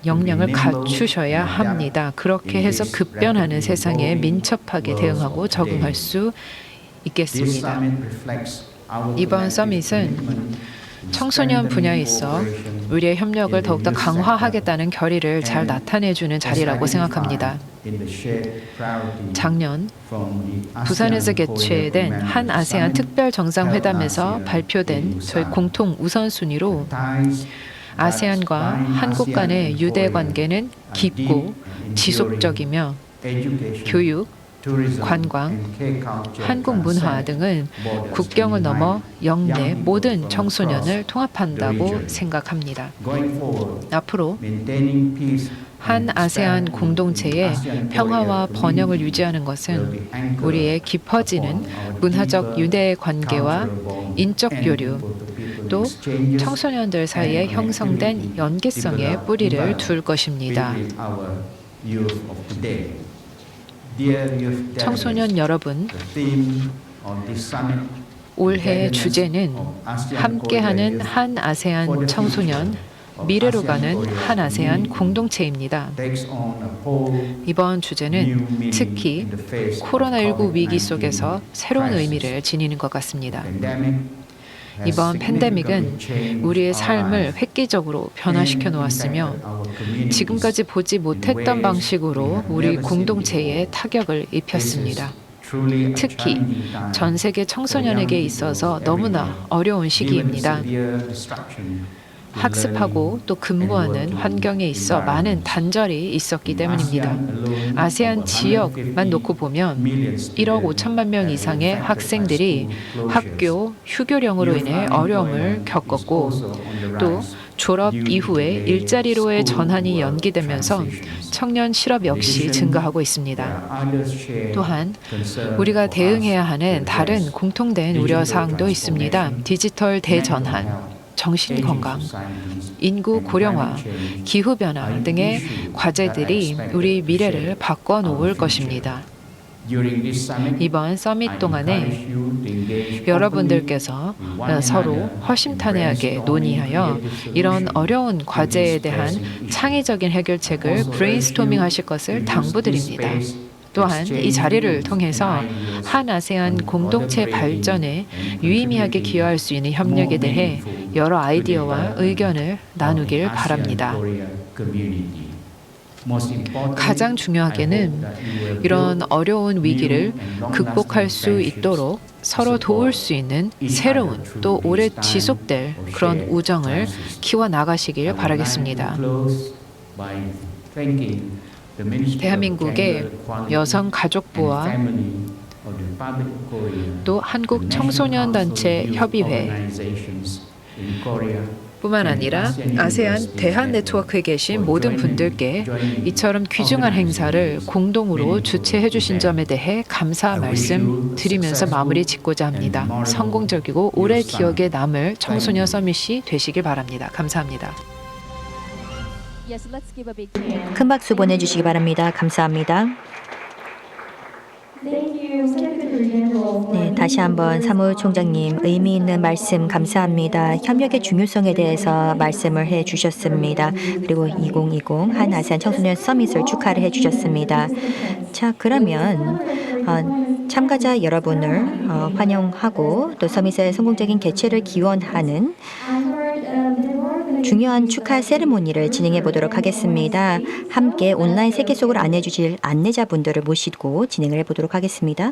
역량을 갖추셔야 합니다. 그렇게 해서 급변하는 세상에 민첩하게 대응하고 적응할 수 있겠습니다. 이번 서밋은 청소년 분야에 있어 우리의 협력을 더욱더 강화하겠다는 결의를 잘 나타내주는 자리라고 생각합니다. 작년 부산에서 개최된 한 아세안 특별 정상회담에서 발표된 저희 공통 우선순위로 아세안과 한국 간의 유대 관계는 깊고 지속적이며 교육, 관광, 한국 문화 등은 국경을 넘어 역내 모든 청소년을 통합한다고 생각합니다. 앞으로 한 아세안 공동체의 평화와 번영을 유지하는 것은 우리의 깊어지는 문화적 유대 관계와 인적 교류, 또 청소년들 사이에 형성된 연계성에 뿌리를 둘 것입니다. 청소년 여러분, 올해 주제는 함께하는 한 아세안 청소년, 미래로 가는 한 아세안 공동체입니다. 이번 주제는 특히 코로나19 위기 속에서 새로운 의미를 지니는 것 같습니다. 이번 팬데믹은 우리의 삶을 획기적으로 변화시켜 놓았으며 지금까지 보지 못했던 방식으로 우리 공동체에 타격을 입혔습니다. 특히 전 세계 청소년에게 있어서 너무나 어려운 시기입니다. 학습하고 또 근무하는 환경에 있어 많은 단절이 있었기 때문입니다. 아세안 지역만 놓고 보면 1억 5천만 명 이상의 학생들이 학교 휴교령으로 인해 어려움을 겪었고 또 졸업 이후에 일자리로의 전환이 연기되면서 청년 실업 역시 증가하고 있습니다. 또한 우리가 대응해야 하는 다른 공통된 우려사항도 있습니다. 디지털 대전환, 정신건강, 인구 고령화, 기후변화 등의 과제들이 우리 미래를 바꿔놓을 것입니다. 이번 서밋 동안에 여러분들께서 서로 허심탄회하게 논의하여 이런 어려운 과제에 대한 창의적인 해결책을 브레인스토밍 하실 것을 당부드립니다. 또한 이 자리를 통해서 한 아세안 공동체 발전에 유의미하게 기여할 수 있는 협력에 대해 여러 아이디어와 의견을 나누길 바랍니다. 가장 중요하게는 이런 어려운 위기를 극복할 수 있도록 서로 도울 수 있는 새로운 또 오래 지속될 그런 우정을 키워나가시길 바라겠습니다. 대한민국의 여성가족부와 또 한국 청소년 단체 협의회 뿐만 아니라 아세안 대한 네트워크에 계신 모든 분들께 이처럼 귀중한 행사를 공동으로 주최해 주신 점에 대해 감사 말씀 드리면서 마무리 짓고자 합니다. 성공적이고 오래 기억에 남을 청소년 서밋이 되시길 바랍니다. 감사합니다. Yes, let's give a big cheer. 큰 박수 보내주시기 바랍니다. 감사합니다. 네, 다시 한번 사무총장님 의미 있는 말씀 감사합니다. 협력의 중요성에 대해서 말씀을 해주셨습니다. 그리고 2020 한 아세안 청소년 서밋을 축하를 해주셨습니다. 자, 그러면 참가자 여러분을 환영하고 또 서밋의 성공적인 개최를 기원하는 중요한 축하 세레모니를 진행해 보도록 하겠습니다. 함께 온라인 세계 속으로 안내해 주실 안내자분들을 모시고 진행을 해보도록 하겠습니다.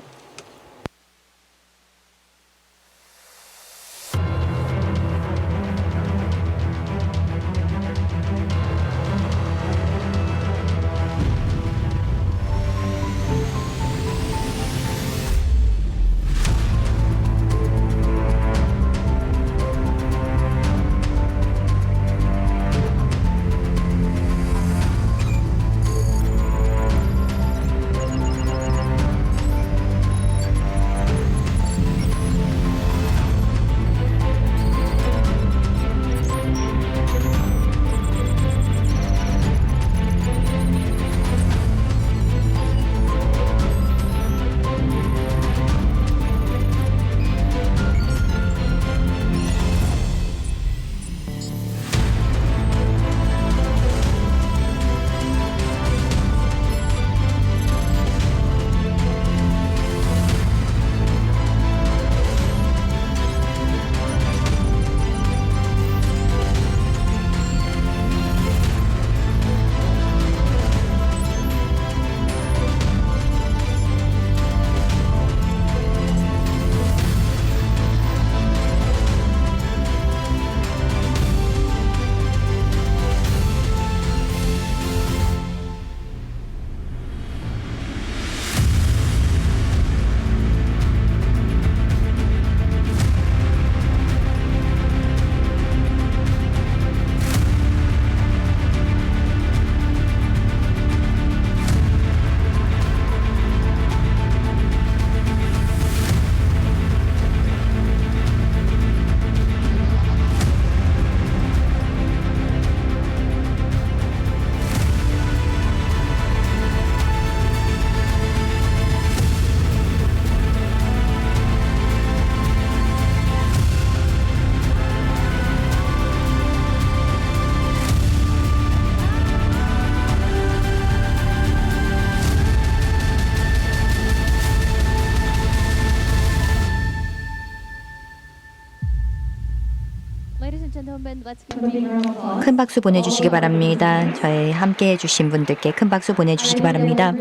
큰 박수 보내주시기 바랍니다. 저희 함께 해주신 분들께 큰 박수 보내주시기 바랍니다.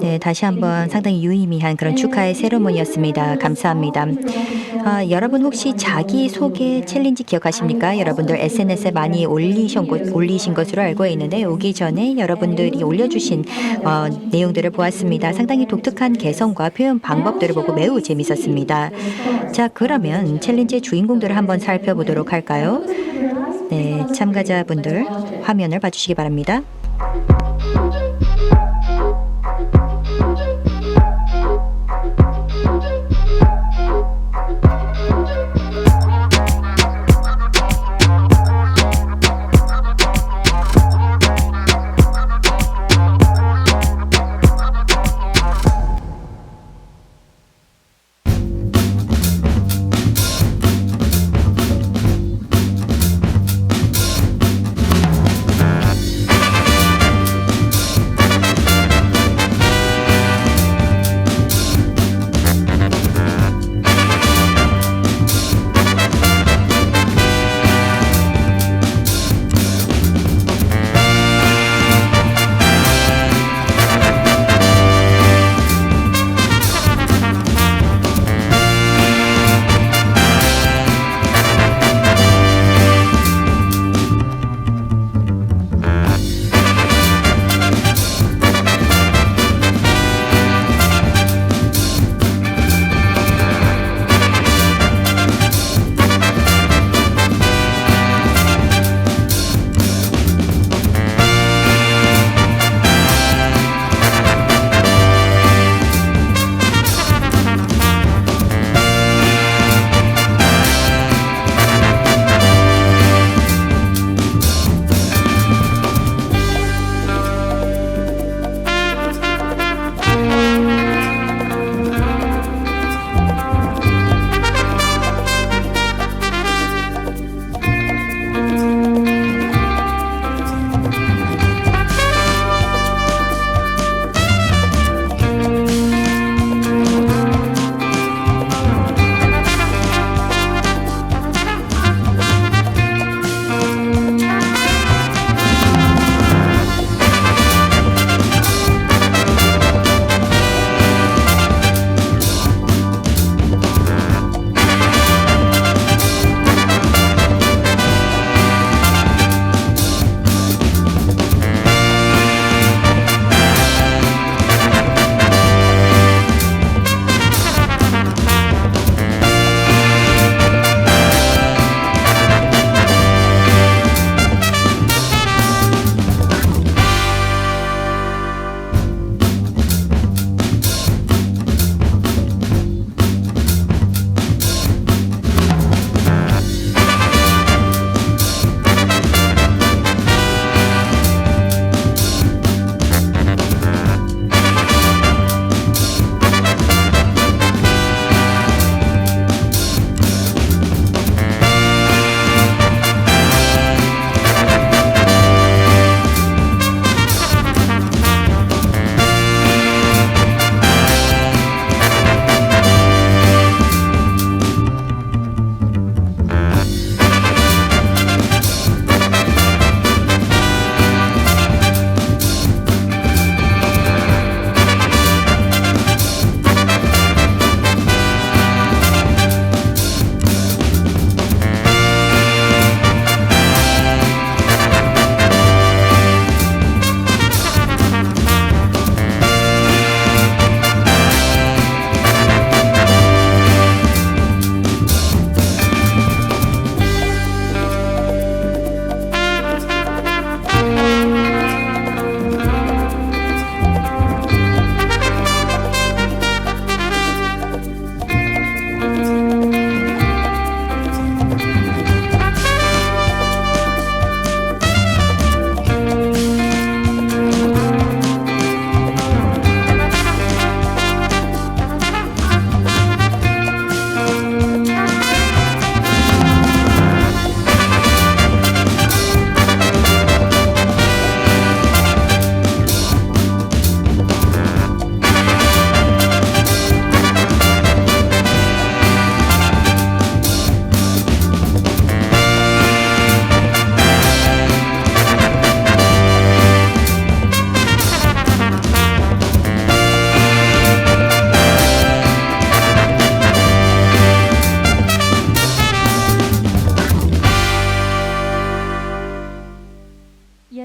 네, 다시 한번 상당히 유의미한 그런 축하의 세레모니였습니다. 감사합니다. 여러분 혹시 자기소개 챌린지 기억하십니까? 여러분들 SNS에 많이 올리신 것으로 알고 있는데 오기 전에 여러분들이 올려주신 내용들을 보았습니다. 상당히 독특한 개성과 표현 방법들을 보고 매우 재밌었습니다. 자, 그러면 챌린지의 주인공들을 한번 살펴보도록 할까요? 네, 참가자분들 화면을 봐주시기 바랍니다.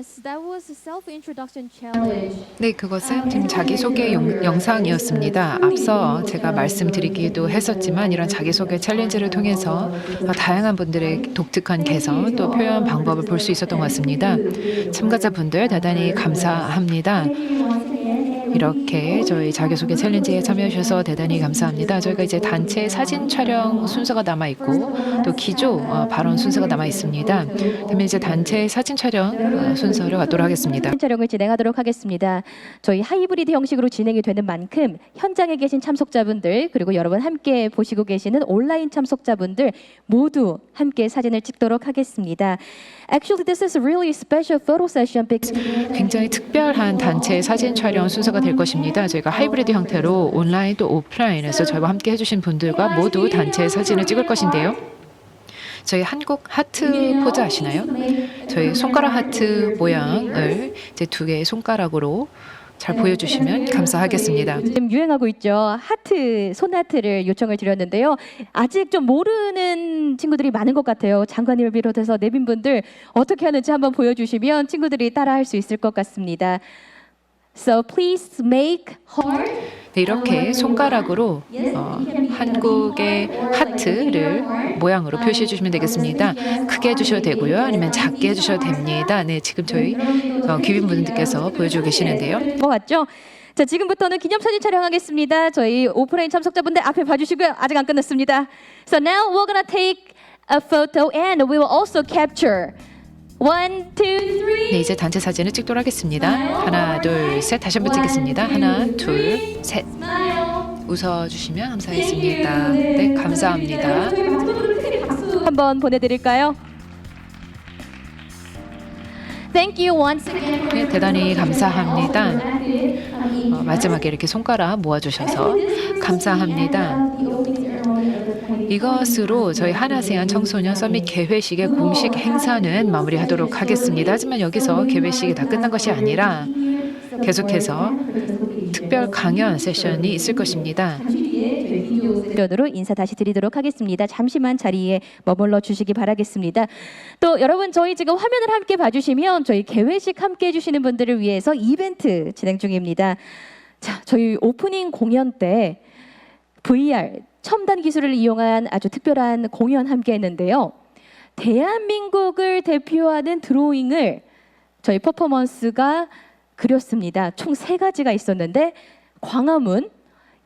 Yes, that was a self-introduction challenge. 네, 그것은 지금 자기소개 영상이었습니다. 앞서 제가 말씀드리기도 했었지만 이런 자기소개 챌린지를 통해서 다양한 분들의 독특한 개성 또 표현 방법을 볼 수 있었던 것 같습니다. 참가자분들 대단히 감사합니다. 이렇게 저희 자기소개 챌린지에 참여해 주셔서 대단히 감사합니다. 저희가 이제 단체 사진 촬영 순서가 남아 있고 또 기조 발언 순서가 남아 있습니다. 그러면 이제 단체 사진 촬영 순서를 갖도록 하겠습니다. 촬영을 진행하도록 하겠습니다. 저희 하이브리드 형식으로 진행이 되는 만큼 현장에 계신 참석자분들 그리고 여러분 함께 보시고 계시는 온라인 참석자분들 모두 함께 사진을 찍도록 하겠습니다. Actually, this is a really special photo session because 굉장히 특별한 단체 사진 촬영 순서가 될 것입니다. 저희가 하이브리드 형태로 온라인 또 오프라인에서 저희와 함께 해주신 분들과 모두 단체 사진을 찍을 것인데요. 저희 한국 하트 포즈 아시나요? 저희 손가락 하트 모양을 이제 2개의 손가락으로 잘 보여주시면 감사하겠습니다. 지금 유행하고 있죠. 하트, 손하트를 요청을 드렸는데요. 아직 좀 모르는 친구들이 많은 것 같아요. 장관님을 비롯해서 내빈분들 어떻게 하는지 한번 보여주시면 친구들이 따라할 수 있을 것 같습니다. So please make heart. 네, 이렇게 손가락으로 한국의 하트를 모양으로 표시해 주시면 되겠습니다. 크게 해주셔도 되고요. 아니면 작게 해주셔도 됩니다. 네, 지금 저희 귀빈분들께서 보여주고 계시는데요. 맞죠? 자, 지금부터는 기념사진 촬영하겠습니다. 저희 오프라인 참석자분들 앞에 봐주시고요. 아직 안 끝났습니다. So now we're gonna take a photo and we will also capture. 1, 2, 3. 네, 이제 단체 사진을 찍도록 하겠습니다. 하나, 둘, 셋. 다시 한번 찍겠습니다. 하나, 둘, 셋. 웃어주시면 감사하겠습니다. 네, 감사합니다. 한번 보내드릴까요? Thank you once again. 네, 대단히 감사합니다. 마지막에 이렇게 손가락 모아주셔서 감사합니다. 이것으로 저희 한아세안 청소년 서밋 개회식의 공식 행사는 마무리하도록 하겠습니다. 하지만 여기서 개회식이 다 끝난 것이 아니라 계속해서 특별 강연 세션이 있을 것입니다. 으로 인사 다시 드리도록 하겠습니다. 잠시만 자리에 머물러 주시기 바라겠습니다. 또 여러분 저희 지금 화면을 함께 봐주시면 저희 개회식 함께 해주시는 분들을 위해서 이벤트 진행 중입니다. 자, 저희 오프닝 공연 때 VR 첨단 기술을 이용한 아주 특별한 공연 함께 했는데요. 대한민국을 대표하는 드로잉을 저희 퍼포먼스가 그렸습니다. 총 3가지가 있었는데 광화문,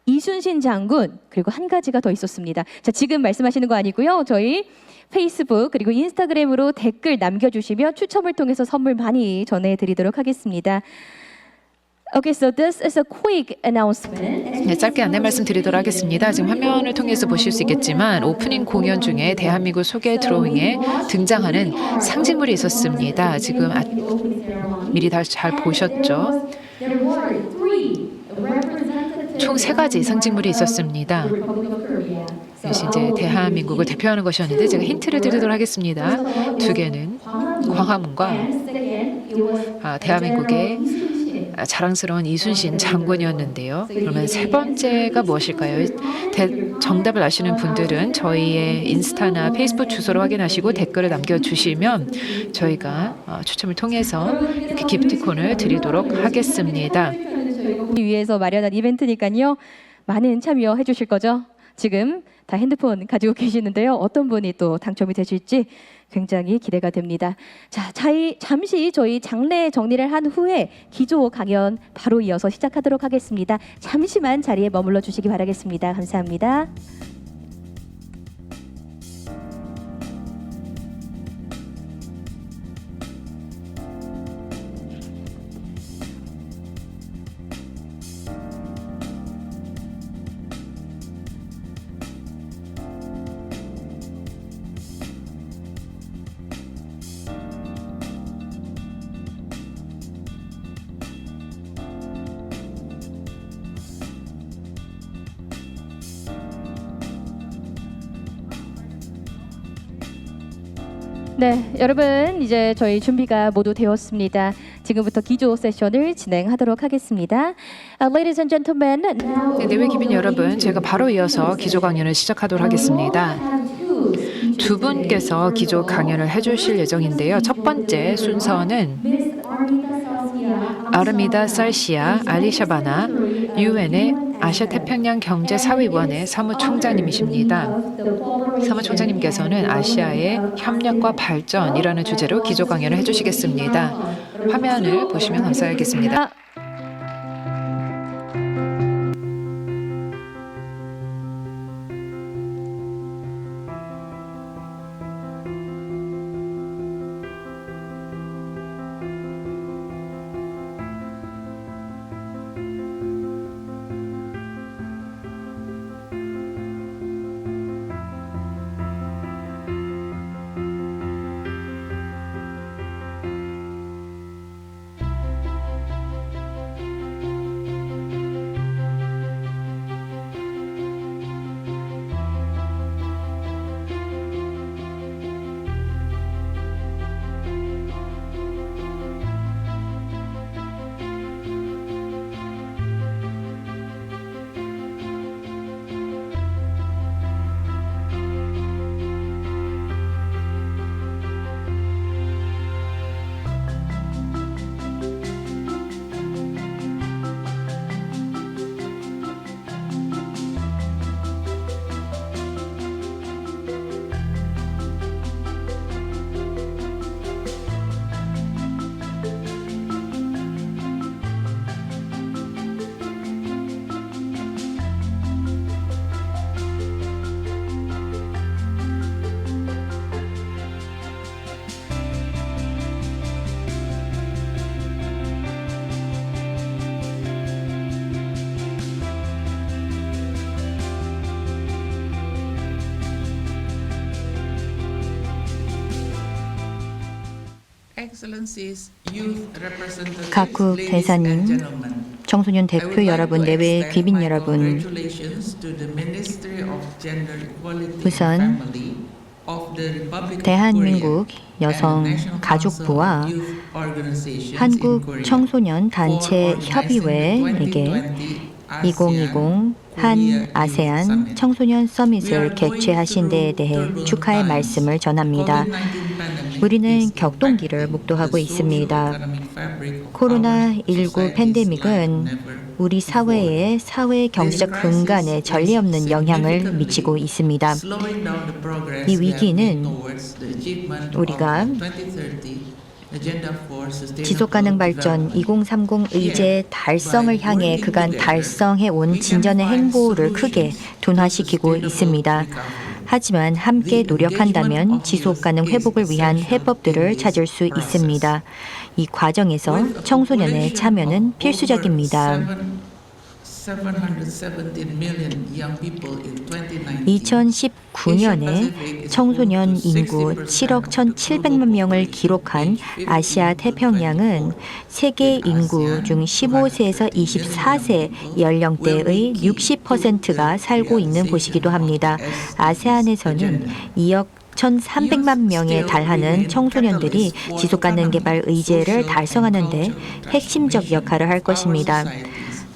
이순신 장군 그리고 한 가지가 더 있었습니다. 자, 지금 말씀하시는 거 아니고요. 저희 페이스북 그리고 인스타그램으로 댓글 남겨주시면 추첨을 통해서 선물 많이 전해드리도록 하겠습니다. Okay, so this is a quick announcement. 네, 짧게 안내 말씀드리도록 하겠습니다. 지금 화면을 통해서 보실 수 있겠지만 오프닝 공연 중에 대한민국 소개 드로잉에 등장하는 상징물이 있었습니다. 지금 미리 다 잘 보셨죠? 총 3가지 상징물이 있었습니다. 이것이 이제 대한민국을 대표하는 것이었는데 제가 힌트를 드리도록 하겠습니다. 2개는 광화문과 대한민국의 자랑스러운 이순신 장군이었는데요. 그러면 3번째가 무엇일까요? 정답을 아시는 분들은 저희의 인스타나 페이스북 주소를 확인하시고 댓글을 남겨주시면 저희가 추첨을 통해서 이렇게 기프티콘을 드리도록 하겠습니다. 위해서 마련한 이벤트니까요. 많은 참여해 주실 거죠? 지금 다 핸드폰 가지고 계시는데요. 어떤 분이 또 당첨이 되실지 굉장히 기대가 됩니다. 자, 잠시 저희 장례 정리를 한 후에 기조 강연 바로 이어서 시작하도록 하겠습니다. 잠시만 자리에 머물러 주시기 바라겠습니다. 감사합니다. 네, 여러분 이제 저희 준비가 모두 되었습니다. 지금부터 기조 세션을 진행하도록 하겠습니다. Ladies and gentlemen, 네, 내외 기빈 여러분, 제가 바로 이어서 기조 강연을 시작하도록 하겠습니다. 2분께서 기조 강연을 해주실 예정인데요. 첫 번째 순서는 아르미다 살시아 알리샤바나 UN의 아시아태평양 경제사위원회 사무총장님이십니다. 사무총장님께서는 아시아의 협력과 발전이라는 주제로 기조 강연을 해주시겠습니다. 화면을 보시면 감사하겠습니다. 각국 대사님, 청소년 대표 여러분, 내외 귀빈 여러분, 우선 대한민국 여성가족부와 한국 청소년 단체 협의회에게 2020 한 아세안 청소년 서밋을 개최하신 데에 대해 축하의 말씀을 전합니다. 우리는 격동기를 목도하고 있습니다. 코로나19 팬데믹은 우리 사회의 사회 경제적 근간에 전례 없는 영향을 미치고 있습니다. 이 위기는 우리가 지속가능 발전 2030 의제 달성을 향해 그간 달성해 온 진전의 행보를 크게 둔화시키고 있습니다. 하지만 함께 노력한다면 지속가능 회복을 위한 해법들을 찾을 수 있습니다. 이 과정에서 청소년의 참여는 필수적입니다. 2019년에 청소년 인구 7억 1,700만 명을 기록한 아시아 태평양은 세계 인구 중 15세에서 24세 연령대의 60%가 살고 있는 곳이기도 합니다. 아세안에서는 2억 1,300만 명에 달하는 청소년들이 지속가능 개발 의제를 달성하는 데 핵심적 역할을 할 것입니다.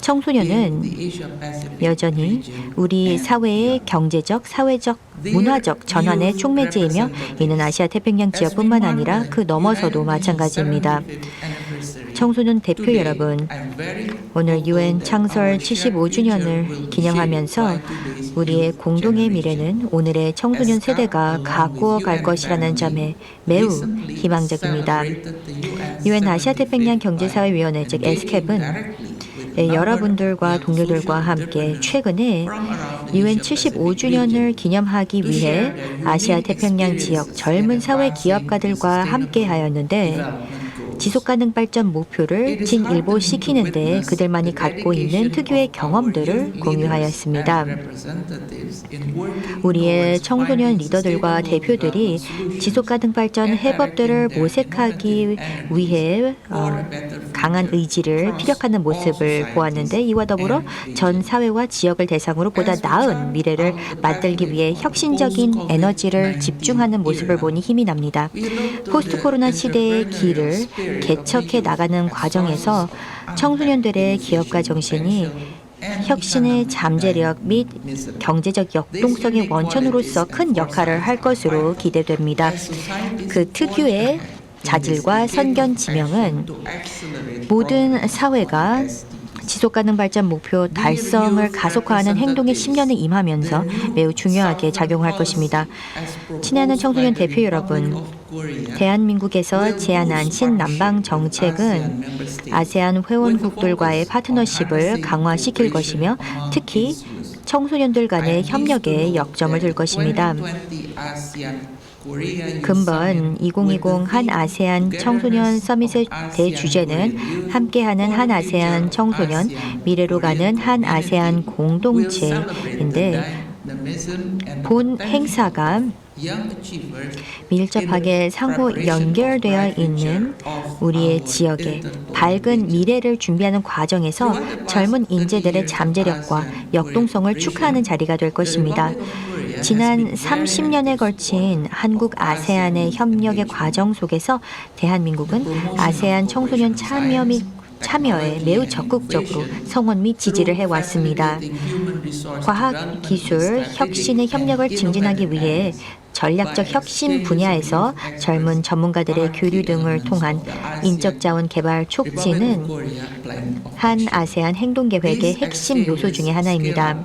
청소년은 여전히 우리 사회의 경제적, 사회적, 문화적 전환의 촉매제이며 이는 아시아 태평양 지역뿐만 아니라 그 넘어서도 마찬가지입니다. 청소년 대표 여러분, 오늘 UN 창설 75주년을 기념하면서 우리의 공동의 미래는 오늘의 청소년 세대가 가꾸어 갈 것이라는 점에 매우 희망적입니다. UN 아시아태평양 경제사회위원회 즉 에스캡은 여러분들과 동료들과 함께 최근에 UN 75주년을 기념하기 위해 아시아 태평양 지역 젊은 사회 기업가들과 함께 하였는데 지속가능 발전 목표를 진일보시키는 데 그들만이 갖고 있는 특유의 경험들을 공유하였습니다. 우리의 청소년 리더들과 대표들이 지속가능 발전 해법들을 모색하기 위해 강한 의지를 피력하는 모습을 보았는데 이와 더불어 전 사회와 지역을 대상으로 보다 나은 미래를 만들기 위해 혁신적인 에너지를 집중하는 모습을 보니 힘이 납니다. 포스트 코로나 시대의 길을 개척해 나가는 과정에서 청소년들의 기업가 정신이 혁신의 잠재력 및 경제적 역동성의 원천으로서 큰 역할을 할 것으로 기대됩니다. 그 특유의 자질과 선견 지명은 모든 사회가 지속가능 발전 목표 달성을 가속화하는 행동의 10년에 임하면서 매우 중요하게 작용할 것입니다. 친애하는 청소년 대표 여러분, 대한민국에서 제안한 신남방 정책은 아세안 회원국들과의 파트너십을 강화시킬 것이며 특히 청소년들 간의 협력에 역점을 둘 것입니다. 금번 2020 한 아세안 청소년 서밋의 대주제는 함께하는 한 아세안 청소년, 미래로 가는 한 아세안 공동체인데 본 행사가 밀접하게 상호 연결되어 있는 우리의 지역의 밝은 미래를 준비하는 과정에서 젊은 인재들의 잠재력과 역동성을 축하하는 자리가 될 것입니다. 지난 30년에 걸친 한국 아세안의 협력의 과정 속에서 대한민국은 아세안 청소년 참여에 매우 적극적으로 성원 및 지지를 해왔습니다. 과학, 기술, 혁신의 협력을 증진하기 위해 전략적 혁신 분야에서 젊은 전문가들의 교류 등을 통한 인적 자원 개발 촉진은 한 아세안 행동계획의 핵심 요소 중의 하나입니다.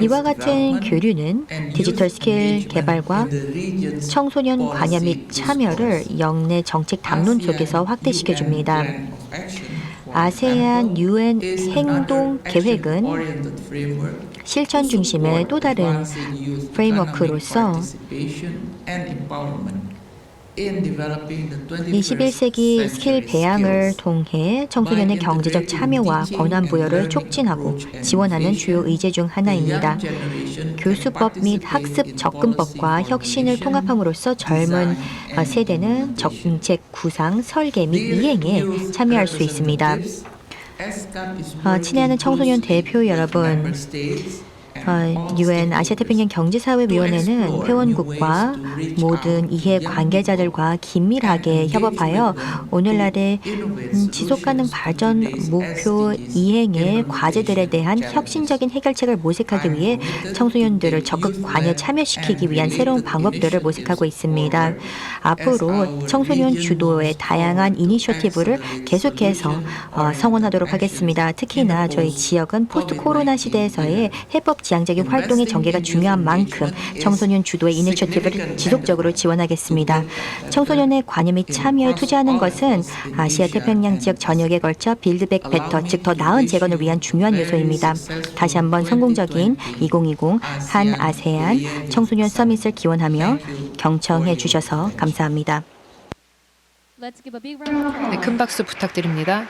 이와 같은 교류는 디지털 스킬 개발과 청소년 관여 및 참여를 역내 정책 담론 속에서 확대시켜 줍니다. 아세안 UN 행동 계획은 실천 중심의 또 다른 프레임워크로서 21세기 스킬 배양을 통해 청소년의 경제적 참여와 권한 부여를 촉진하고 지원하는 주요 의제 중 하나입니다. 교수법 및 학습 접근법과 혁신을 통합함으로써 젊은 세대는 정책 구상, 설계 및 이행에 참여할 수 있습니다. 친애하는 청소년 대표 여러분, UN 아시아태평양 경제사회위원회는 회원국과 모든 이해 관계자들과 긴밀하게 협업하여 오늘날의 지속가능 발전 목표 이행의 과제들에 대한 혁신적인 해결책을 모색하기 위해 청소년들을 적극 관여 참여시키기 위한 새로운 방법들을 모색하고 있습니다. 앞으로 청소년 주도의 다양한 이니셔티브를 계속해서 성원하도록 하겠습니다. 특히나 저희 지역은 포스트 코로나 시대에서의 해법 지향적인 활동의 전개가 중요한 만큼 청소년 주도의 이니셔티브를 지속적으로 지원하겠습니다. 청소년의 관여 및 참여에 투자하는 것은 아시아 태평양 지역 전역에 걸쳐 빌드백 베터, 즉 더 나은 재건을 위한 중요한 요소입니다. 다시 한번 성공적인 2020 한 아세안 청소년 서밋을 기원하며 경청해 주셔서 감사합니다. 네, 큰 박수 부탁드립니다.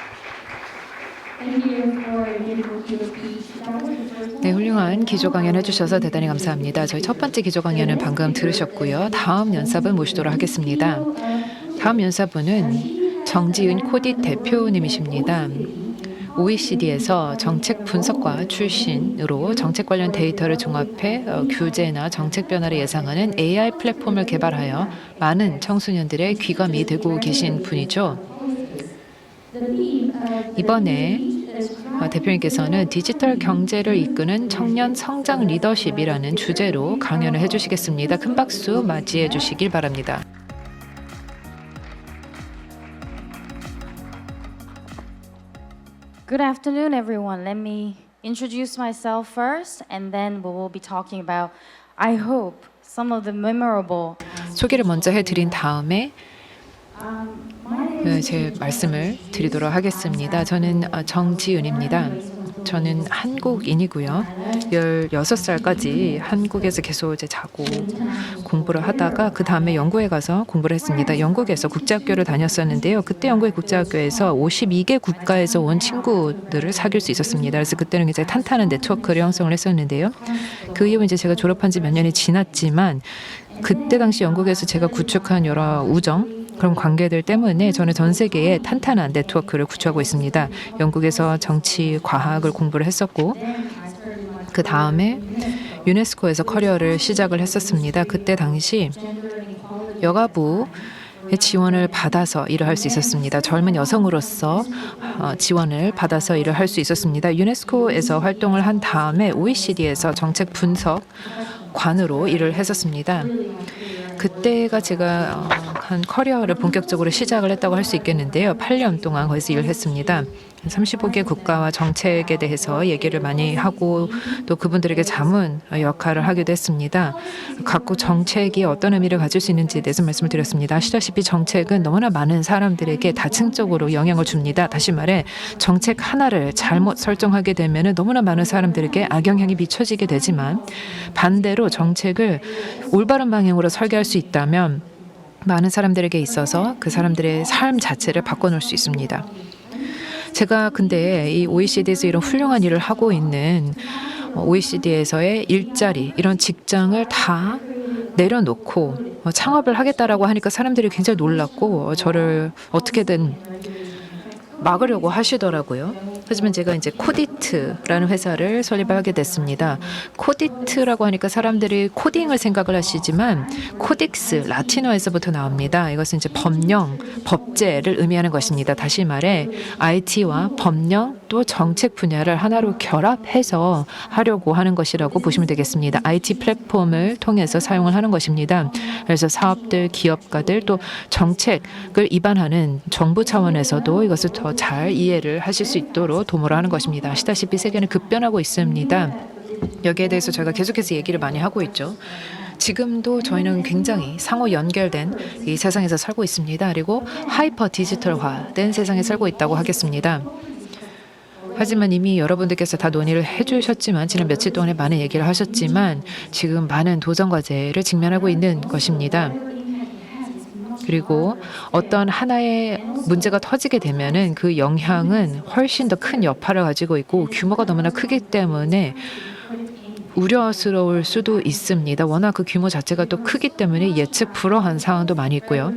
네, 훌륭한 기조 강연 해주셔서 대단히 감사합니다. 저희 첫 번째 기조 강연은 방금 들으셨고요. 다음 연사분 모시도록 하겠습니다. 다음 연사분은 정지은 코디 대표님이십니다. OECD에서 정책 분석과 출신으로 정책 관련 데이터를 종합해 규제나 정책 변화를 예상하는 AI 플랫폼을 개발하여 많은 청소년들의 귀감이 되고 계신 분이죠. 이번에 대표님께서는 디지털 경제를 이끄는 청년 성장 리더십이라는 주제로 강연을 해주시겠습니다. 큰 박수 맞이해 주시길 바랍니다. Good afternoon, everyone. Let me introduce myself first, and then we will be talking about, I hope, some of the memorable. 소개를 먼저 해드린 다음에 제 말씀을 드리도록 하겠습니다. 저는 정지은입니다. 저는 한국인이고요. 16살까지 한국에서 계속 이제 자고 공부를 하다가 그 다음에 영국에 가서 공부를 했습니다. 영국에서 국제학교를 다녔었는데요. 그때 영국의 국제학교에서 52개 국가에서 온 친구들을 사귈 수 있었습니다. 그래서 그때는 굉장히 탄탄한 네트워크를 형성을 했었는데요. 그 이후 이제 제가 졸업한 지 몇 년이 지났지만 그때 당시 영국에서 제가 구축한 여러 우정 그런 관계들 때문에 저는 전 세계에 탄탄한 네트워크를 구축하고 있습니다. 영국에서 정치, 과학을 공부를 했었고 그 다음에 유네스코에서 커리어를 시작을 했었습니다. 그때 당시 여가부의 지원을 받아서 일을 할 수 있었습니다. 젊은 여성으로서 지원을 받아서 일을 할 수 있었습니다. 유네스코에서 활동을 한 다음에 OECD에서 정책 분석 관으로 일을 했었습니다. 그때가 제가 한 커리어를 본격적으로 시작을 했다고 할 수 있겠는데요. 8년 동안 거기서 일을 했습니다. 35개 국가와 정책에 대해서 얘기를 많이 하고 또 그분들에게 자문 역할을 하기도 했습니다. 각국 정책이 어떤 의미를 가질 수 있는지에 대해서 말씀을 드렸습니다. 아시다시피 정책은 너무나 많은 사람들에게 다층적으로 영향을 줍니다. 다시 말해 정책 하나를 잘못 설정하게 되면 너무나 많은 사람들에게 악영향이 미쳐지게 되지만 반대로 정책을 올바른 방향으로 설계할 수 있다면 많은 사람들에게 있어서 그 사람들의 삶 자체를 바꿔놓을 수 있습니다. 제가 근데 이 OECD에서 이런 훌륭한 일을 하고 있는 OECD에서의 일자리, 이런 직장을 다 내려놓고 창업을 하겠다라고 하니까 사람들이 굉장히 놀랐고 저를 어떻게든 막으려고 하시더라고요. 하지만 제가 이제 코디트라는 회사를 설립하게 됐습니다. 코디트라고 하니까 사람들이 코딩을 생각을 하시지만 코딕스, 라틴어에서부터 나옵니다. 이것은 이제 법령, 법제를 의미하는 것입니다. 다시 말해 IT와 법령 또 정책 분야를 하나로 결합해서 하려고 하는 것이라고 보시면 되겠습니다. IT 플랫폼을 통해서 사용을 하는 것입니다. 그래서 사업들, 기업가들 또 정책을 입안하는 정부 차원에서도 이것을 더 잘 이해를 하실 수 있도록 도모를 하는 것입니다. 아시다시피 세계는 급변하고 있습니다. 여기에 대해서 저희가 계속해서 얘기를 많이 하고 있죠. 지금도 저희는 굉장히 상호 연결된 이 세상에서 살고 있습니다. 그리고 하이퍼 디지털화된 세상에 살고 있다고 하겠습니다. 하지만 이미 여러분들께서 다 논의를 해주셨지만 지난 며칠 동안에 많은 얘기를 하셨지만 지금 많은 도전 과제를 직면하고 있는 것입니다. 그리고 어떤 하나의 문제가 터지게 되면은 그 영향은 훨씬 더 큰 여파를 가지고 있고 규모가 너무나 크기 때문에 우려스러울 수도 있습니다. 워낙 그 규모 자체가 또 크기 때문에 예측 불허한 상황도 많이 있고요.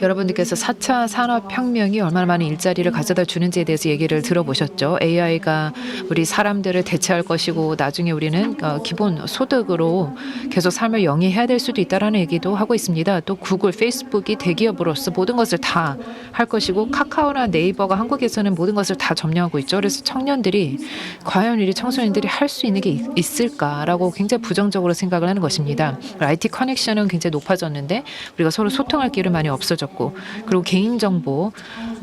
여러분들께서 4차 산업혁명이 얼마나 많은 일자리를 가져다 주는지에 대해서 얘기를 들어보셨죠. AI가 우리 사람들을 대체할 것이고 나중에 우리는 기본 소득으로 계속 삶을 영위해야 될 수도 있다라는 얘기도 하고 있습니다. 또 구글, 페이스북이 대기업으로서 모든 것을 다 할 것이고 카카오나 네이버가 한국에서는 모든 것을 다 점령하고 있죠. 그래서 청년들이 과연 우리 청소년들이 할 수 있는 게 있을까라고 굉장히 부정적으로 생각을 하는 것입니다. IT 커넥션은 굉장히 높아졌는데 우리가 서로 소통할 길은 많이 없어졌고 그리고 개인정보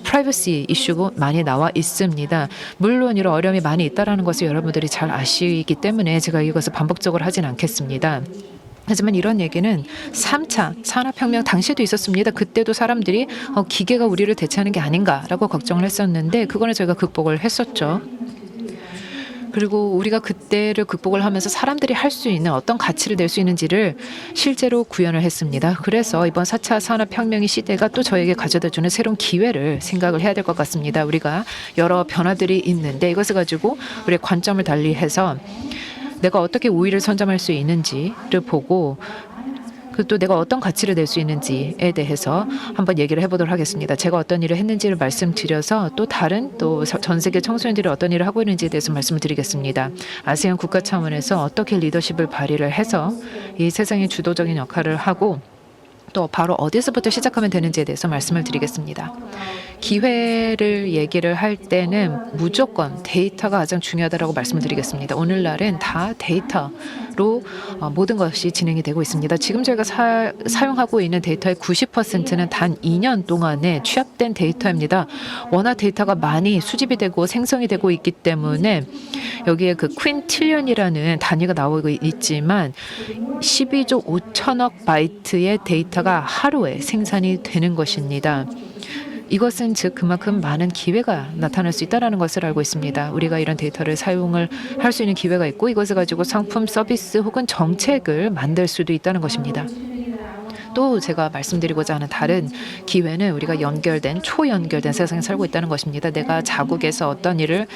프라이버시 이슈가 많이 나와 있습니다. 물론 이런 어려움이 많이 있다는 것을 여러분들이 잘 아시기 때문에 제가 이것을 반복적으로 하진 않겠습니다. 하지만 이런 얘기는 3차 산업혁명 당시에도 있었습니다. 그때도 사람들이 기계가 우리를 대체하는 게 아닌가라고 걱정을 했었는데 그거는 저희가 극복을 했었죠. 그리고 우리가 그때를 극복을 하면서 사람들이 할 수 있는 어떤 가치를 낼 수 있는지를 실제로 구현을 했습니다. 그래서 이번 4차 산업혁명의 시대가 또 저에게 가져다주는 새로운 기회를 생각을 해야 될 것 같습니다. 우리가 여러 변화들이 있는데 이것을 가지고 우리의 관점을 달리해서 내가 어떻게 우위를 선점할 수 있는지를 보고 또 내가 어떤 가치를 낼 수 있는지에 대해서 한번 얘기를 해보도록 하겠습니다. 제가 어떤 일을 했는지를 말씀드려서 또 다른 또 전 세계 청소년들이 어떤 일을 하고 있는지에 대해서 말씀을 드리겠습니다. 아세안 국가 차원에서 어떻게 리더십을 발휘를 해서 이 세상의 주도적인 역할을 하고 또 바로 어디서부터 시작하면 되는지에 대해서 말씀을 드리겠습니다. 기회를 얘기를 할 때는 무조건 데이터가 가장 중요하다고 말씀을 드리겠습니다. 오늘날은 다 데이터로 모든 것이 진행이 되고 있습니다. 지금 저희가 사용하고 있는 데이터의 90%는 단 2년 동안에 취합된 데이터입니다. 워낙 데이터가 많이 수집이 되고 생성이 되고 있기 때문에 여기에 그 퀸틸리언이라는 단위가 나오고 있지만 12조 5천억 바이트의 데이터가 하루에 생산이 되는 것입니다. 이것은 즉 그만큼 많은 기회가 나타날 수 있다는 것을 알고 있습니다. 우리가 이런 데이터를 사용을 할 수 있는 기회가 있고 이것을 가지고 상품, 서비스 혹은 정책을 만들 수도 있다는 것입니다. 또 제가 말씀드리고자 하는 다른 기회는 우리가 연결된 초연결된 세상에 살고 있다는 것입니다. 내가 자국에서 어떤 일을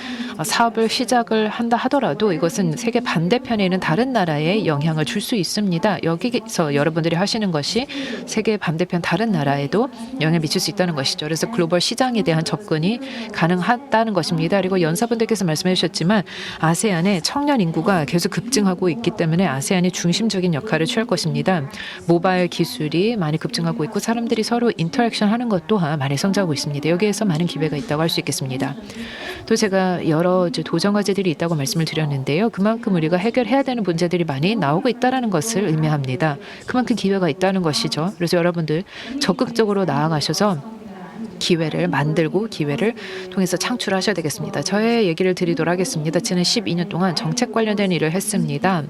사업을 시작을 한다 하더라도 이것은 세계 반대편에 있는 다른 나라에 영향을 줄 수 있습니다. 여기서 여러분들이 하시는 것이 세계 반대편 다른 나라에도 영향을 미칠 수 있다는 것이죠. 그래서 글로벌 시장에 대한 접근이 가능하다는 것입니다. 그리고 연사분들께서 말씀해 주셨지만 아세안의 청년 인구가 계속 급증하고 있기 때문에 아세안이 중심적인 역할을 취할 것입니다. 모바일 기술이 많이 급증하고 있고 사람들이 서로 인터랙션 하는 것 또한 많이 성장하고 있습니다. 여기에서 많은 기회가 있다고 할 수 있겠습니다. 또 제가 여러 도전 과제들이 있다고 말씀을 드렸는데요. 그만큼 우리가 해결해야 되는 문제들이 많이 나오고 있다는 것을 의미합니다. 그만큼 기회가 있다는 것이죠. 그래서 여러분들 적극적으로 나아가셔서 기회를 만들고 기회를 통해서 창출하셔야 되겠습니다. 저의 얘기를 드리도록 하겠습니다. 지난 12년 동안 정책 관련된 일을 했습니다.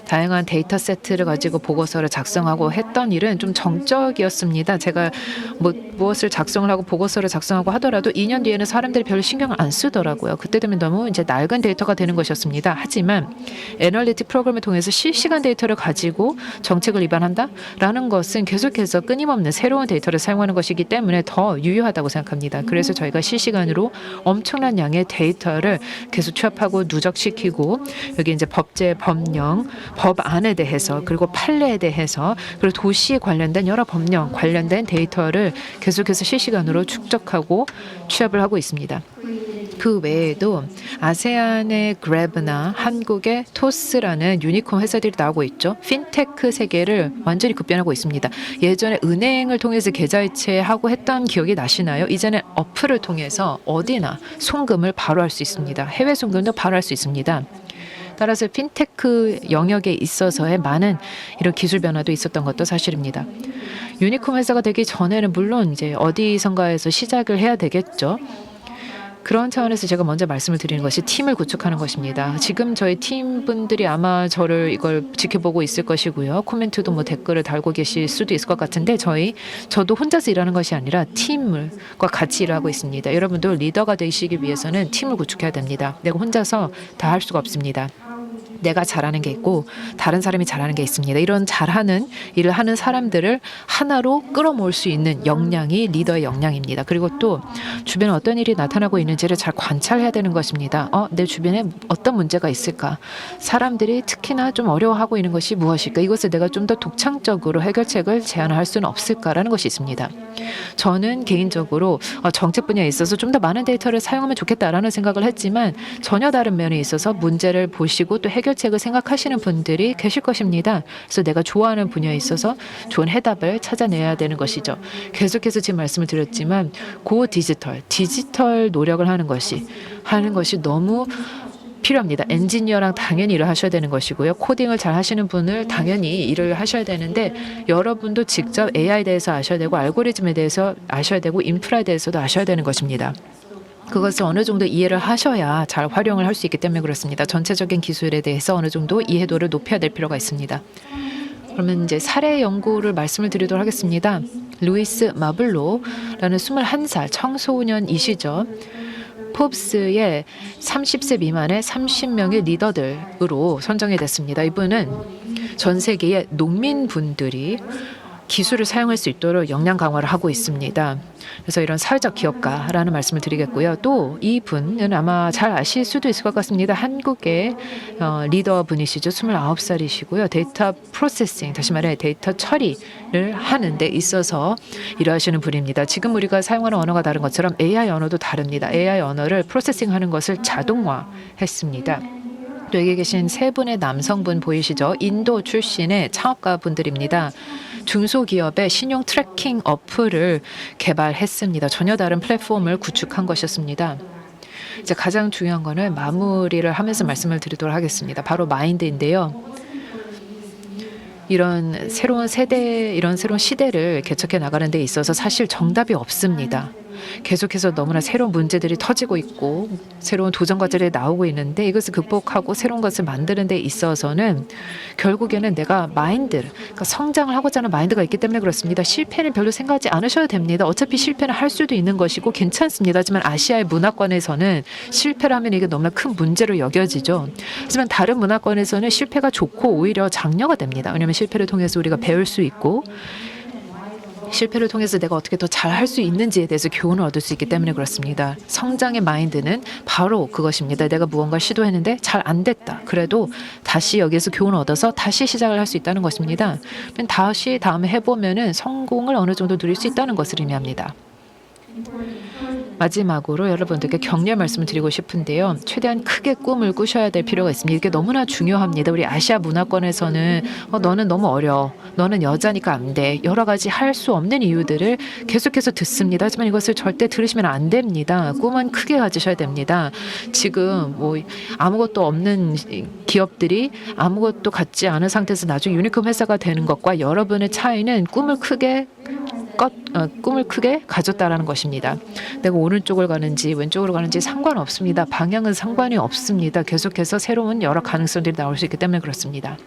다양한 데이터 세트를 가지고 보고서를 작성하고 했던 일은 좀 정적이었습니다. 제가 무엇을 작성을 하고 보고서를 작성하고 하더라도 2년 뒤에는 사람들이 별 신경을 안 쓰더라고요. 그때 되면 너무 이제 낡은 데이터가 되는 것이었습니다. 하지만 애널리틱 프로그램을 통해서 실시간 데이터를 가지고 정책을 입안한다라는 것은 계속해서 끊임없는 새로운 데이터를 사용하는 것이기 때문에 더 유효하다고 생각합니다. 그래서 저희가 실시간으로 엄청난 양의 데이터를 계속 취합하고 누적시키고 여기 이제 법제, 법령, 법안에 대해서 그리고 판례에 대해서 그리고 도시에 관련된 여러 법령 관련된 데이터를 계속해서 실시간으로 축적하고 취합을 하고 있습니다. 그 외에도 아세안의 그랩나 한국의 토스라는 유니콘 회사들이 나오고 있죠. 핀테크 세계를 완전히 급변하고 있습니다. 예전에 은행을 통해서 계좌이체하고 했던 기억이 나시나요? 이제는 어플을 통해서 어디나 송금을 바로 할 수 있습니다. 해외 송금도 바로 할 수 있습니다. 따라서 핀테크 영역에 있어서의 많은 이런 기술 변화도 있었던 것도 사실입니다. 유니콘 회사가 되기 전에는 물론 이제 어디선가에서 시작을 해야 되겠죠. 그런 차원에서 제가 먼저 말씀을 드리는 것이 팀을 구축하는 것입니다. 지금 저희 팀분들이 아마 저를 이걸 지켜보고 있을 것이고요. 코멘트도 뭐 댓글을 달고 계실 수도 있을 것 같은데 저도 혼자서 일하는 것이 아니라 팀과 같이 일을 하고 있습니다. 여러분도 리더가 되시기 위해서는 팀을 구축해야 됩니다. 내가 혼자서 다 할 수가 없습니다. 내가 잘하는 게 있고 다른 사람이 잘하는 게 있습니다. 이런 잘하는 일을 하는 사람들을 하나로 끌어모을 수 있는 역량이 리더의 역량입니다. 그리고 또 주변에 어떤 일이 나타나고 있는지를 잘 관찰해야 되는 것입니다. 내 주변에 어떤 문제가 있을까? 사람들이 특히나 좀 어려워하고 있는 것이 무엇일까? 이것을 내가 좀 더 독창적으로 해결책을 제안할 수는 없을까라는 것이 있습니다. 저는 개인적으로 정책 분야에 있어서 좀 더 많은 데이터를 사용하면 좋겠다라는 생각을 했지만 전혀 다른 면에 있어서 문제를 보시고 또 해결책을 생각하시는 분들이 계실 것입니다. 그래서 내가 좋아하는 분야에 있어서 좋은 해답을 찾아내야 되는 것이죠. 계속해서 지금 말씀을 드렸지만 디지털 노력을 하는 것이 너무 필요합니다. 엔지니어랑 당연히 일을 하셔야 되는 것이고요. 코딩을 잘 하시는 분을 당연히 일을 하셔야 되는데 여러분도 직접 AI에 대해서 아셔야 되고 알고리즘에 대해서 아셔야 되고 인프라에 대해서도 아셔야 되는 것입니다. 그것을 어느 정도 이해를 하셔야 잘 활용을 할 수 있기 때문에 그렇습니다. 전체적인 기술에 대해서 어느 정도 이해도를 높여야 될 필요가 있습니다. 그러면 이제 사례 연구를 말씀을 드리도록 하겠습니다. 루이스 마블로라는 21살 청소년이시죠. 포브스의 30세 미만의 30명의 리더들으로 선정이 됐습니다. 이분은 전 세계의 농민분들이 기술을 사용할 수 있도록 역량 강화를 하고 있습니다. 그래서 이런 사회적 기업가라는 말씀을 드리겠고요. 또 이분은 아마 잘 아실 수도 있을 것 같습니다. 한국의 리더분이시죠. 29살이시고요. 데이터 프로세싱, 다시 말해 데이터 처리를 하는 데 있어서 일하시는 분입니다. 지금 우리가 사용하는 언어가 다른 것처럼 AI 언어도 다릅니다. AI 언어를 프로세싱하는 것을 자동화했습니다. 또 여기 계신 세 분의 남성분 보이시죠? 인도 출신의 창업가 분들입니다. 중소기업의 신용 트래킹 어플을 개발했습니다. 전혀 다른 플랫폼을 구축한 것이었습니다. 이제 가장 중요한 거는 마무리를 하면서 말씀을 드리도록 하겠습니다. 바로 마인드인데요. 이런 새로운 세대, 이런 새로운 시대를 개척해 나가는 데 있어서 사실 정답이 없습니다. 계속해서 너무나 새로운 문제들이 터지고 있고 새로운 도전 과제들이 나오고 있는데 이것을 극복하고 새로운 것을 만드는 데 있어서는 결국에는 내가 그러니까 성장을 하고자 하는 마인드가 있기 때문에 그렇습니다. 실패는 별로 생각하지 않으셔도 됩니다. 어차피 실패는 할 수도 있는 것이고 괜찮습니다. 하지만 아시아의 문화권에서는 실패를 하면 이게 너무나 큰 문제로 여겨지죠. 하지만 다른 문화권에서는 실패가 좋고 오히려 장려가 됩니다. 왜냐하면 실패를 통해서 우리가 배울 수 있고 실패를 통해서 내가 어떻게 더 잘할 수 있는지에 대해서 교훈을 얻을 수 있기 때문에 그렇습니다. 성장의 마인드는 바로 그것입니다. 내가 무언가를 시도했는데 잘 안 됐다. 그래도 다시 여기에서 교훈을 얻어서 다시 시작을 할 수 있다는 것입니다. 다시 다음에 해보면은 성공을 어느 정도 누릴 수 있다는 것을 의미합니다. 마지막으로 여러분들께 격려 말씀을 드리고 싶은데요. 최대한 크게 꿈을 꾸셔야 될 필요가 있습니다. 이게 너무나 중요합니다. 우리 아시아 문화권에서는 너는 너무 어려, 너는 여자니까 안 돼, 여러 가지 할 수 없는 이유들을 계속해서 듣습니다. 하지만 이것을 절대 들으시면 안 됩니다. 꿈은 크게 가지셔야 됩니다. 지금 뭐 아무것도 없는 기업들이 아무것도 갖지 않은 상태에서 나중에 유니콘 회사가 되는 것과 여러분의 차이는 꿈을 크게 가졌다라는 것입니다. 내가 오른쪽을 가는지 왼쪽으로 가는지 상관없습니다. 방향은 상관이 없습니다. 계속해서 새로운 여러 가능성들이 나올 수 있기 때문에 그렇습니다.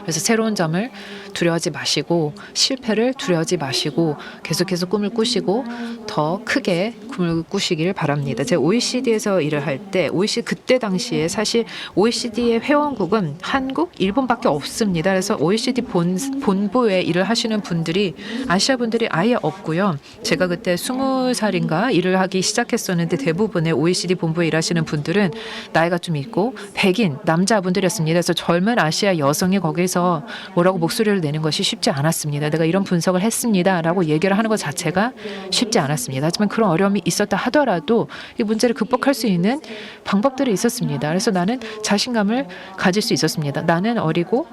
그래서 새로운 점을 두려워하지 마시고 실패를 두려워하지 마시고 계속해서 꿈을 꾸시고 더 크게 꿈을 꾸시길 바랍니다. 제가 OECD에서 일을 할 때 그때 당시에 사실 OECD의 회원국은 한국, 일본밖에 없습니다. 그래서 OECD 본부에 일을 하시는 분들이 아시아 분들이 아예 없고요. 제가 그때 20살인가 일을 하기 시작했었는데 대부분의 OECD 본부에 일하시는 분들은 나이가 좀 있고 백인 남자분들이었습니다. 그래서 젊은 아시아 여성이 거기서 뭐라고 목소리를 내는 것이 쉽지 않았습니다. 내가 이런 분석을 했습니다라고 얘기를 하는 것 자체가 쉽지 않았습니다. 하지만 그런 어려움이 있었다 하더라도 이 문제를 극복할 수 있는 방법들이 있었습니다. 그래서 나는 자신감을 가질 수 있었습니다. 나는 어리고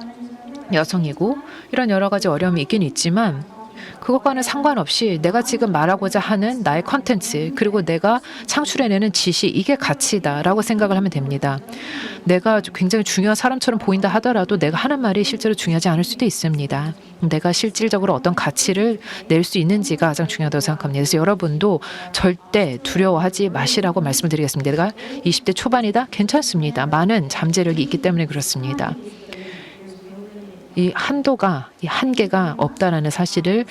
여성이고 이런 여러 가지 어려움이 있긴 있지만 그것과는 상관없이 내가 지금 말하고자 하는 나의 컨텐츠 그리고 내가 창출해내는 지시 이게 가치다라고 생각을 하면 됩니다. 내가 굉장히 중요한 사람처럼 보인다 하더라도 내가 하는 말이 실제로 중요하지 않을 수도 있습니다. 내가 실질적으로 어떤 가치를 낼 수 있는지가 가장 중요하다고 생각합니다. 그래서 여러분도 절대 두려워하지 마시라고 말씀을 드리겠습니다. 내가 20대 초반이다? 괜찮습니다. 많은 잠재력이 있기 때문에 그렇습니다. 이 한계가 없다라는 사실을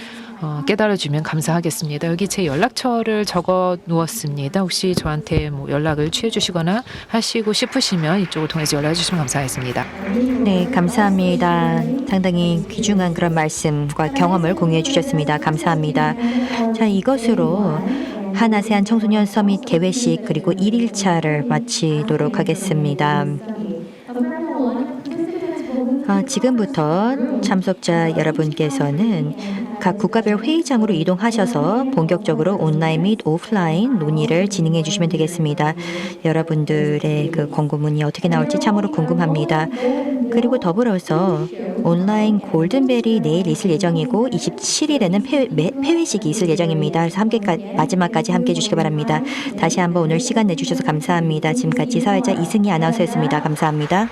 깨달아주면 감사하겠습니다. 여기 제 연락처를 적어 놓았습니다. 혹시 저한테 뭐 연락을 취해 주시거나 하시고 싶으시면 이쪽을 통해서 연락해 주시면 감사하겠습니다. 네, 감사합니다. 상당히 귀중한 그런 말씀과 경험을 공유해 주셨습니다. 감사합니다. 자, 이것으로 한아세안 청소년 서밋 개회식 그리고 1일차를 마치도록 하겠습니다. 지금부터 참석자 여러분께서는 각 국가별 회의장으로 이동하셔서 본격적으로 온라인 및 오프라인 논의를 진행해 주시면 되겠습니다. 여러분들의 그 권고문이 어떻게 나올지 참으로 궁금합니다. 그리고 더불어서 온라인 골든벨이 내일 있을 예정이고 27일에는 폐회식이 있을 예정입니다. 그래서 마지막까지 함께해 주시기 바랍니다. 다시 한번 오늘 시간 내주셔서 감사합니다. 지금까지 사회자 이승희 아나운서였습니다. 감사합니다.